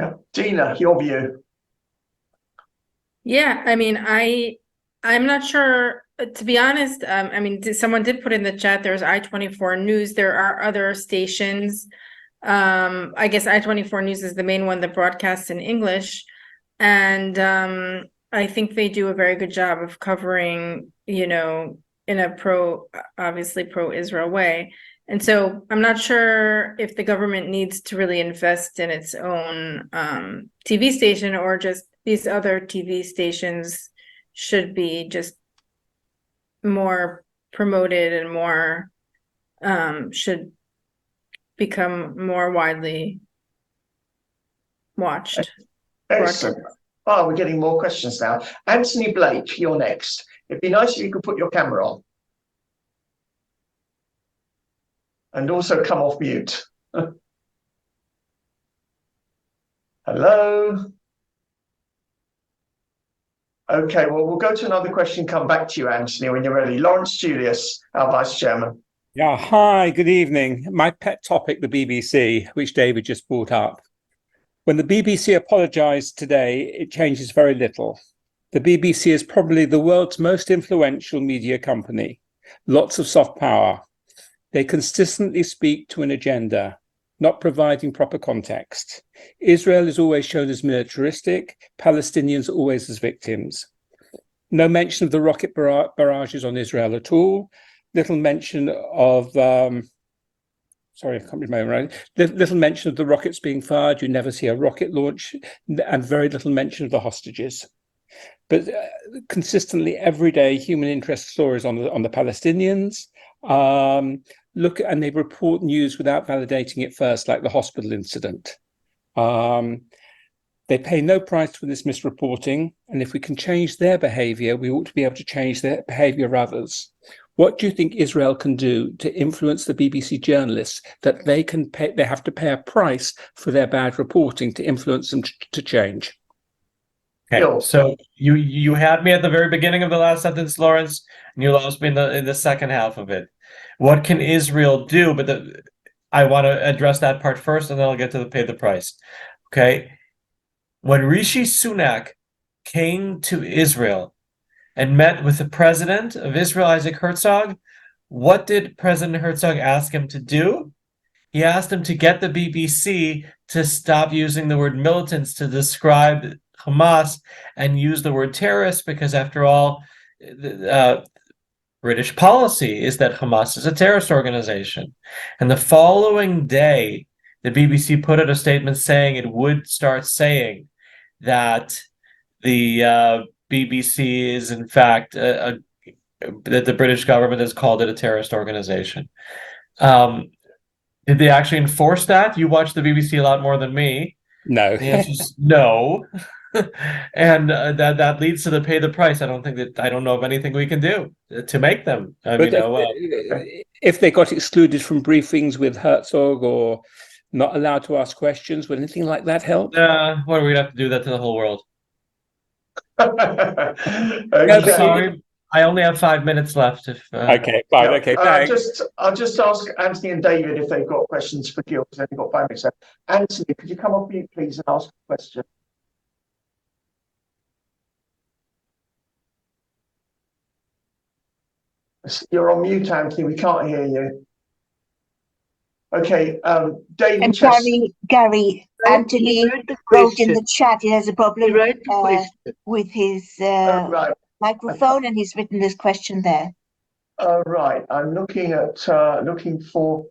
A: Yeah. Dina, your view.
C: Yeah, I mean, I'm not sure, to be honest. I mean, someone did put in the chat, there's I-24 News. There are other stations. I guess I-24 News is the main one that broadcasts in English. And I think they do a very good job of covering, in a obviously pro-Israel way. And so I'm not sure if the government needs to really invest in its own TV station, or just these other TV stations should be just more promoted and more should become more widely watched.
A: Excellent. Oh, we're getting more questions now. Anthony Blake, you're next. It'd be nice if you could put your camera on. And also come off mute. Hello? Okay, well, we'll go to another question, come back to you, Anthony, when you're ready. Lawrence Julius, our Vice Chairman.
I: Yeah, hi, good evening. My pet topic, the BBC, which David just brought up. When the BBC apologised today, it changes very little. The BBC is probably the world's most influential media company. Lots of soft power. They consistently speak to an agenda, not providing proper context. Israel is always shown as militaristic, Palestinians always as victims. No mention of the rocket barrages on Israel at all. Little mention of sorry, I can't remember right. Little mention of the rockets being fired. You never see a rocket launch, and very little mention of the hostages. But consistently, every day, human interest stories on the Palestinians. Look, and they report news without validating it first, like the hospital incident. They pay no price for this misreporting, and if we can change their behavior, we ought to be able to change the behavior of others. What do you think Israel can do to influence the BBC journalists that they have to pay a price for their bad reporting to influence them to change?
B: Okay, so you had me at the very beginning of the last sentence, Lawrence, and you lost me in the second half of it. What can Israel do? But I want to address that part first, and then I'll get to pay the price. Okay. When Rishi Sunak came to Israel and met with the president of Israel, Isaac Herzog, what did President Herzog ask him to do? He asked him to get the BBC to stop using the word militants to describe Hamas and use the word terrorist, because after all, British policy is that Hamas is a terrorist organization. And the following day, the BBC put out a statement saying it would start saying that the BBC is in fact that the British government has called it a terrorist organization. Did they actually enforce that? You watch the BBC a lot more than me.
I: No.
B: The answer is no. And that leads to the pay the price. I don't know of anything we can do to make them.
I: If they got excluded from briefings with Herzog or not allowed to ask questions, would anything like that help?
B: What, we'd have to do that to the whole world.
A: Okay.
B: I'm sorry, I only have 5 minutes left.
I: Okay, fine. Okay, thanks.
A: I'll just ask Anthony and David if they've got questions for Gil, because they've got 5 minutes left. Anthony, could you come off mute, please, and ask a question? You're on mute, Anthony. We can't hear you. Okay, David.
J: And Gary, Anthony wrote in the chat he has a problem with his microphone, and he's written this question there.
A: Right, I'm looking at looking for.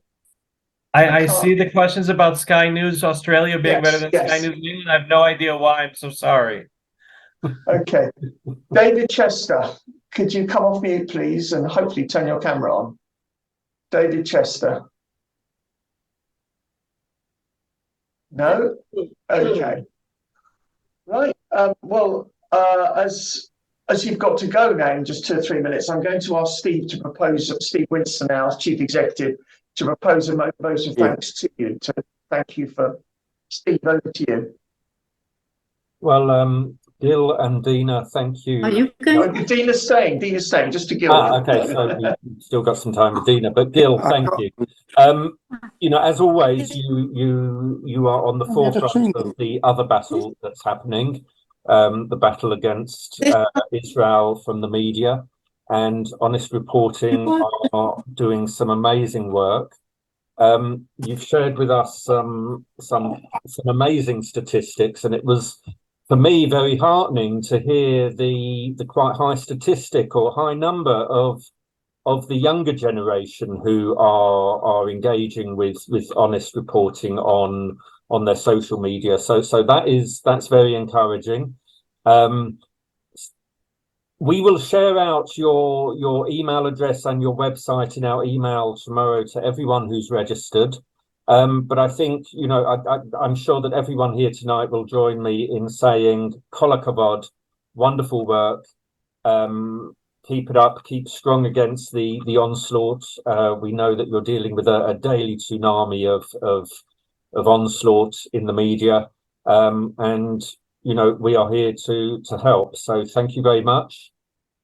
B: I see the questions about Sky News Australia being better than Sky News England. I have no idea why. I'm so sorry.
A: Okay, David Chester, could you come off mute, please, and hopefully turn your camera on? David Chester. No? Okay. Right. Well, as you've got to go now in just 2 or 3 minutes, I'm going to ask Steve Winston, our Chief Executive, to propose a vote of thanks to you. To thank you for Steve, over to you.
E: Well, Gil and Dina, thank you.
C: Are you good?
A: Dina's staying, just to Gil.
E: Okay, so we've still got some time with Dina, but Gil, thank you. You know, as always, you are on the forefront of the other battle that's happening, the battle against Israel from the media, and Honest Reporting are doing some amazing work. You've shared with us some amazing statistics, and it was, for me, very heartening to hear the quite high statistic or high number of the younger generation who are engaging with Honest Reporting on their social media. So that's very encouraging. We will share out your email address and your website in our email tomorrow to everyone who's registered. But I think, you know, I'm sure that everyone here tonight will join me in saying, Kol hakavod, wonderful work. Keep it up, keep strong against the onslaught. We know that you're dealing with a daily tsunami of onslaught in the media. And, you know, we are here to help. So thank you very much.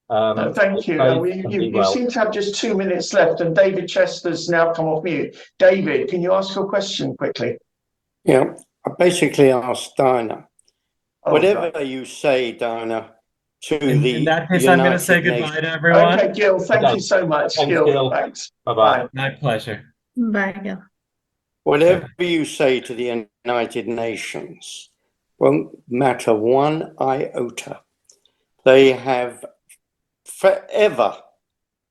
A: Thank you. You seem to have just 2 minutes left, and David Chester's now come off mute. David, can you ask your question quickly?
K: Yeah, I basically asked Dina. Whatever you say, Dina, to
B: in that case, I'm going to say goodbye to everyone.
A: Okay, Gil, thank you so much.
E: Thanks, Gil.
A: Thanks.
E: Bye-bye.
B: My pleasure.
C: Bye, Gil.
K: Whatever you say to the United Nations won't matter one iota. They have forever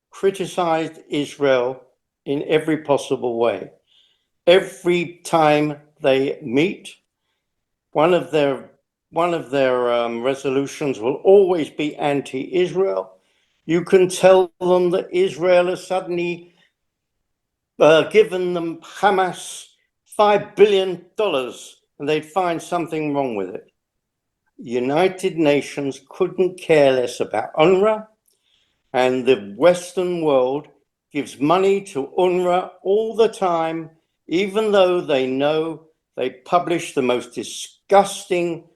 K: criticized Israel in every possible way. every time they meet, one of their resolutions will always be anti-Israel. You can tell them that Israel has suddenly given them Hamas $5 billion and they'd find something wrong with it. United Nations couldn't care less about UNRWA, and the Western world gives money to UNRWA all the time, even though they know they publish the most disgusting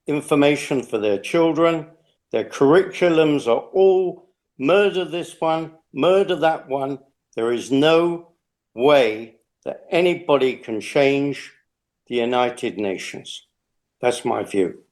K: information for their children. Their curriculums are all murder this one, murder that one. There is no way that anybody can change the United Nations. That's my view.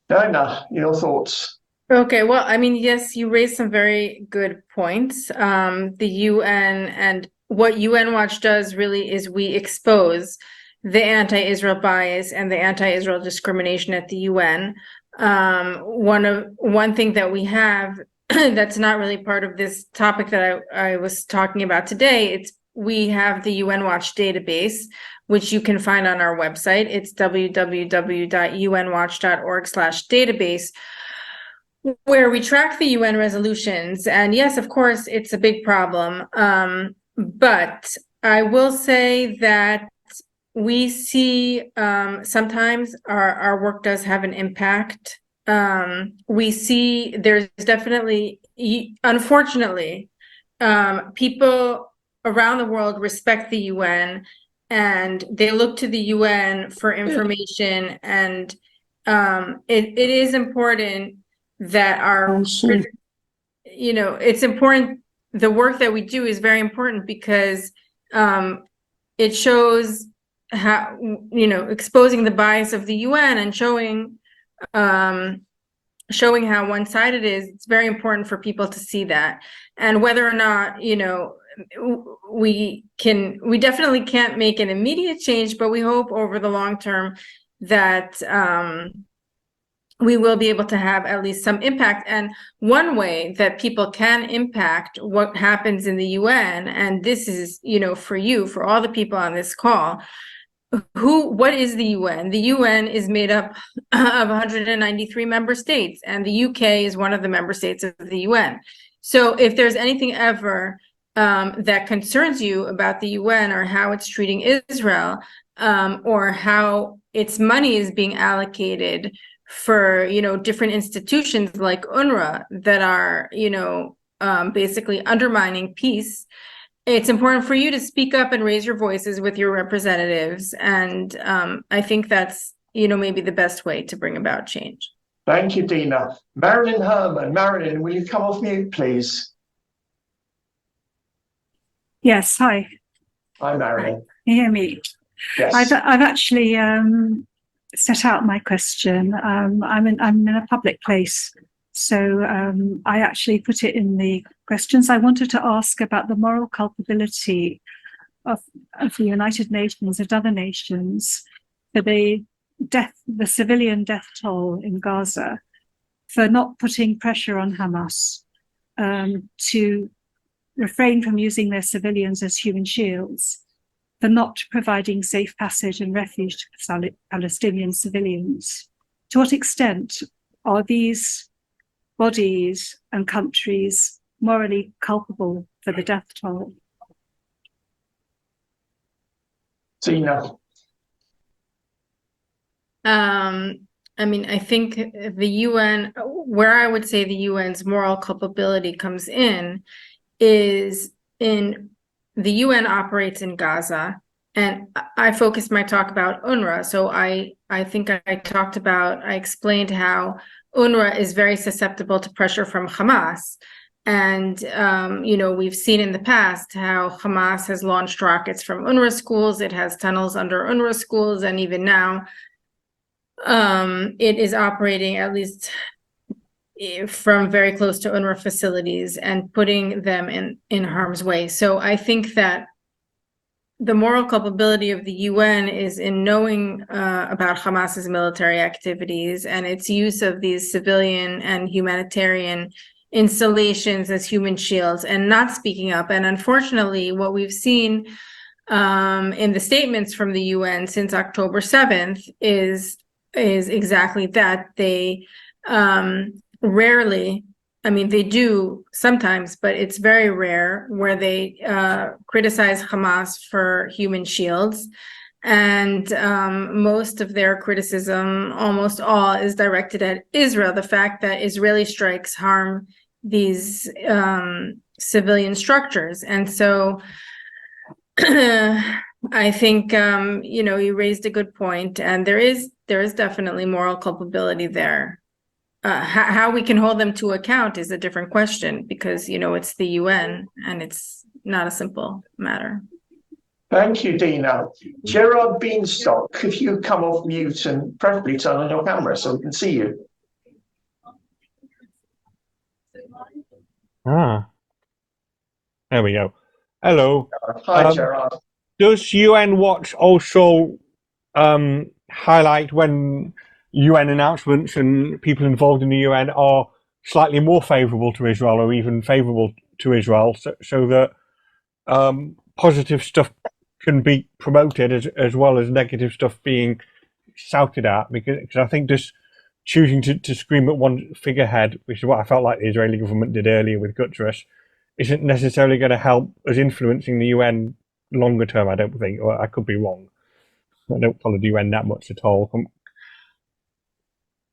A: Dina, your thoughts?
C: Okay, well, I mean, yes, you raised some very good points. The UN and what UN Watch does really is we expose the anti-Israel bias and the anti-Israel discrimination at the UN. One thing that we have that's not really part of this topic that I was talking about today, we have the UN Watch database, which you can find on our website. It's www.unwatch.org/database, where we track the UN resolutions. And yes, of course, it's a big problem. But I will say that we see sometimes our work does have an impact. We see there's definitely, unfortunately, people around the world respect the UN and they look to the UN for information. And it is important that it's important. The work that we do is very important because it shows how, exposing the bias of the UN and showing how one-sided it is. It's very important for people to see that. And whether or not, we definitely can't make an immediate change, but we hope over the long term that we will be able to have at least some impact. And one way that people can impact what happens in the UN, and this is, for all the people on this call, what is the UN? The UN is made up of 193 member states, and the UK is one of the member states of the UN. So if there's anything ever that concerns you about the UN or how it's treating Israel, or how its money is being allocated for, different institutions like UNRWA that are, basically undermining peace, it's important for you to speak up and raise your voices with your representatives. And I think that's, maybe the best way to bring about change.
A: Thank you, Dina. Marilyn Herman. Marilyn, will you come off mute, please?
L: Yes, hi.
A: Hi, Marilyn.
L: Can you hear me?
A: Yes.
L: I've actually set out my question. I'm in a public place, so I actually put it in the questions. I wanted to ask about the moral culpability of the United Nations and other nations for the civilian death toll in Gaza, for not putting pressure on Hamas to refrain from using their civilians as human shields, for not providing safe passage and refuge to Palestinian civilians. To what extent are these bodies and countries morally culpable for the death toll?
A: Dina.
C: I mean, I think the UN, where I would say the UN's moral culpability comes in, is in the UN operates in Gaza, and I focused my talk about UNRWA. So I think I explained how UNRWA is very susceptible to pressure from Hamas. And, we've seen in the past how Hamas has launched rockets from UNRWA schools. It has tunnels under UNRWA schools. And even now, it is operating at least from very close to UNRWA facilities and putting them in harm's way. So I think that the moral culpability of the UN is in knowing about Hamas's military activities and its use of these civilian and humanitarian installations as human shields and not speaking up. And unfortunately, what we've seen in the statements from the UN since October 7th is exactly that. They rarely, I mean, they do sometimes, but it's very rare where they criticize Hamas for human shields. And most of their criticism, almost all, is directed at Israel. The fact that Israeli strikes harm these civilian structures. And so I think, you know, you raised a good point, and there is definitely moral culpability there. How we can hold them to account is a different question, because, you know, it's the UN and it's not a simple matter.
A: Thank you, Dina. Gerard Beanstalk, if you come off mute and preferably turn on your camera so we can see you.
M: There we go. Hello.
A: Hi, Gerard.
M: Does UN Watch also highlight when UN announcements and people involved in the UN are slightly more favourable to Israel or even favourable to Israel, so that positive stuff can be promoted as well as negative stuff being shouted at? Because I think just choosing to scream at one figurehead, which is what I felt like the Israeli government did earlier with Guterres, isn't necessarily going to help us influencing the UN longer term, I don't think. Or I could be wrong. I don't follow the UN that much at all.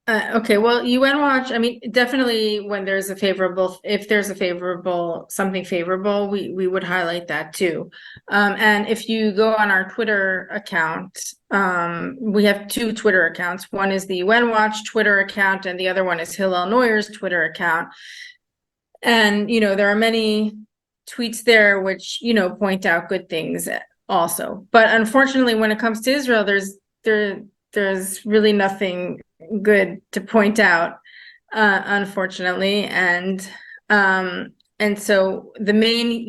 C: Okay, well, UN Watch, I mean, definitely when there's a favorable, if there's a favorable, something favorable, we would highlight that too. And if you go on our Twitter account, we have two Twitter accounts. One is the UN Watch Twitter account, and the other one is Hillel Neuer's Twitter account. And, you know, there are many tweets there which, you know, point out good things also. But unfortunately, when it comes to Israel, there's really nothing good to point out, unfortunately. And so the main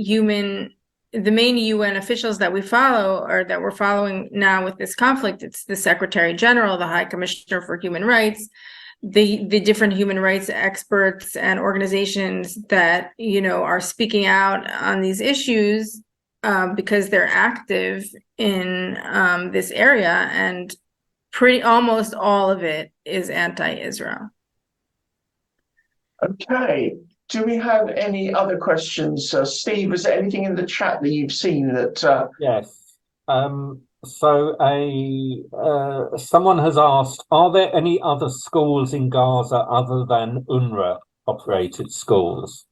C: UN officials that we follow, or that we're following now with this conflict, it's the Secretary General, the High Commissioner for Human Rights, the different human rights experts and organizations that, you know, are speaking out on these issues because they're active in this area, and almost all of it is anti-Israel.
A: Okay. Do we have any other questions? Steve, is there anything in the chat that you've seen that...
E: Yes. So someone has asked, are there any other schools in Gaza other than UNRWA operated schools?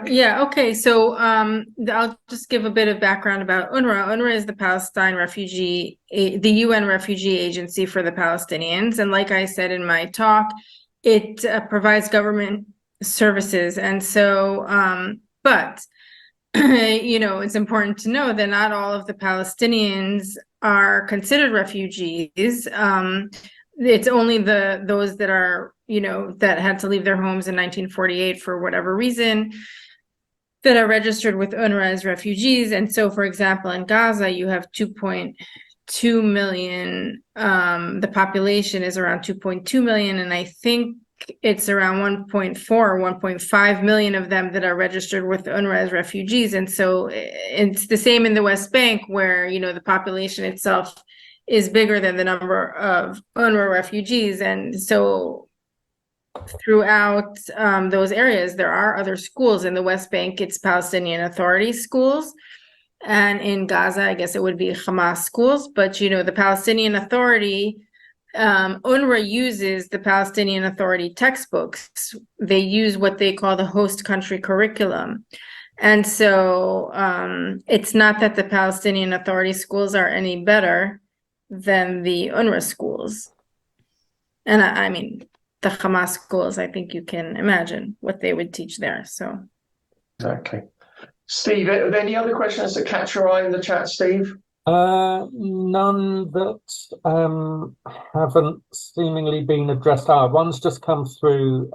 C: Yeah, okay. So I'll just give a bit of background about UNRWA. UNRWA is the Palestine refugee, the UN refugee agency for the Palestinians. And like I said in my talk, it provides government services. And so, but, you know, it's important to know that not all of the Palestinians are considered refugees. It's only those that are, you know, that had to leave their homes in 1948 for whatever reason, that are registered with UNRWA as refugees. And so, for example, in Gaza, you have 2.2 million. The population is around 2.2 million, and I think it's around 1.4 or 1.5 million of them that are registered with UNRWA as refugees. And so it's the same in the West Bank, where, you know, the population itself is bigger than the number of UNRWA refugees. And so throughout those areas, there are other schools. In the West Bank, it's Palestinian Authority schools. And in Gaza, I guess it would be Hamas schools. But, you know, the Palestinian Authority, UNRWA uses the Palestinian Authority textbooks. They use what they call the host country curriculum. And so it's not that the Palestinian Authority schools are any better than the UNRWA schools. And I mean, the Hamas schools, I think you can imagine what they would teach there. So
A: Exactly. Steve, are there any other questions that catch your eye in the chat, Steve?
E: None that haven't seemingly been addressed. One's just come through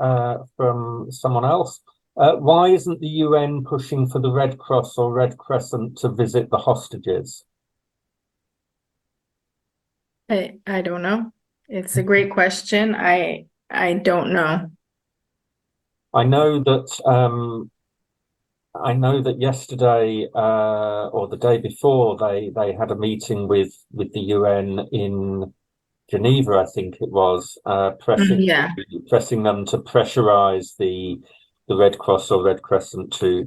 E: from someone else. Why isn't the UN pushing for the Red Cross or Red Crescent to visit the hostages?
C: I don't know. It's a great question. I don't know.
E: I know that I know that yesterday or the day before they had a meeting with the UN in Geneva, I think it was, pressing them to pressurize the Red Cross or Red Crescent to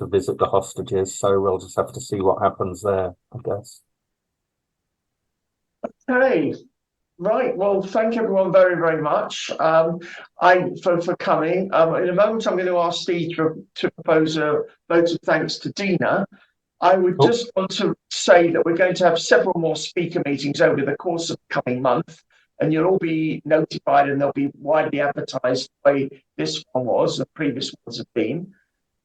E: visit the hostages. So we'll just have to see what happens there, I guess.
A: Okay. Right. Well, thank everyone very, very much. For coming. In a moment, I'm going to ask Steve to propose a vote of thanks to Dina. I would just want to say that we're going to have several more speaker meetings over the course of the coming month, and you'll all be notified, and they'll be widely advertised the way this one was, the previous ones have been.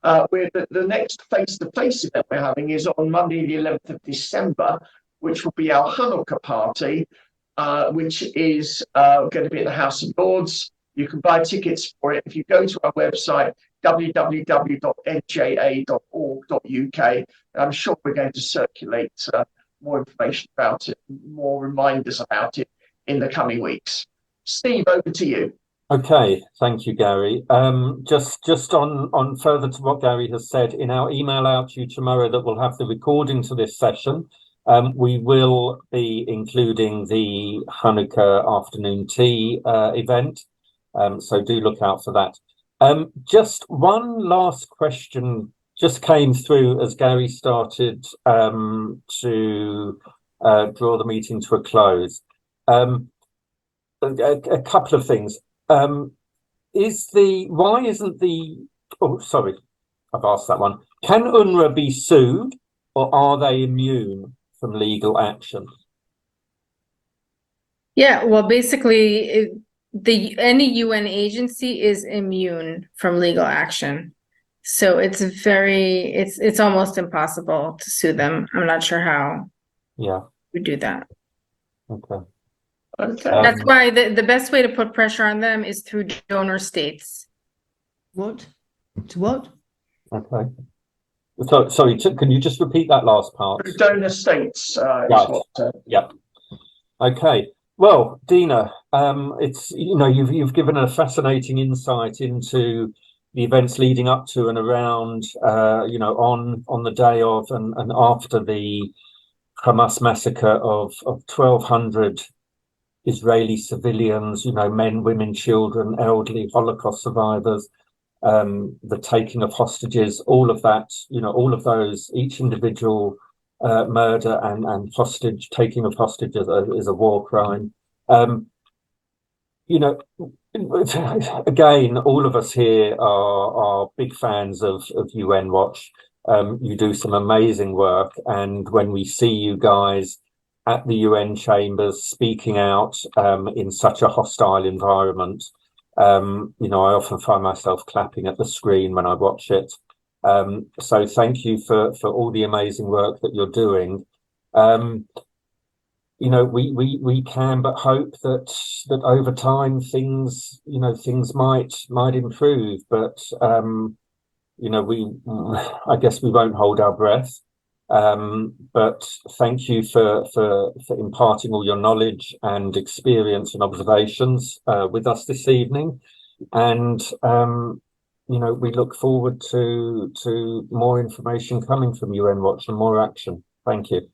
A: The next face-to-face event we're having is on Monday, the 11th of December, which will be our Hanukkah party, which is going to be at the House of Lords. You can buy tickets for it if you go to our website, www.nja.org.uk. I'm sure we're going to circulate more information about it, more reminders about it in the coming weeks. Steve, over to you.
E: Okay, thank you, Gary. Just on further to what Gary has said, in our email out to you tomorrow that will have the recording to this session, we will be including the Hanukkah afternoon tea event, so do look out for that. Just one last question just came through as Gary started to draw the meeting to a close. A couple of things. Why isn't the, oh, sorry, I've asked that one. Can UNRWA be sued, or are they immune from legal action?
C: Yeah, well, basically, any UN agency is immune from legal action. So it's almost impossible to sue them. I'm not sure how we do that.
E: Okay.
C: That's why the best way to put pressure on them is through donor states.
N: What? To what?
E: Okay. So, sorry, can you just repeat that last part?
A: Donor states.
E: Right. Yep. Okay. Well, Dina, it's you've given a fascinating insight into the events leading up to and around on the day of and after the Hamas massacre of 1,200 Israeli civilians, men, women, children, elderly, Holocaust survivors, the taking of hostages, all of that, all of those, each individual murder and hostage taking of hostages is a war crime. Again, all of us here are big fans of UN Watch. You do some amazing work, and when we see you guys at the UN chambers speaking out in such a hostile environment, I often find myself clapping at the screen when I watch it. So thank you for all the amazing work that you're doing. We can but hope that over time things might improve, but I guess we won't hold our breath. But thank you for imparting all your knowledge and experience and observations with us this evening, and we look forward to more information coming from UN Watch and more action. Thank you.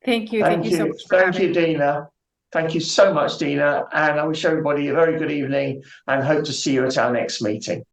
C: Thank you.
A: Thank you
C: so much.
A: Thank you, Dina. Thank you so much, Dina. And I wish everybody a very good evening and hope to see you at our next meeting.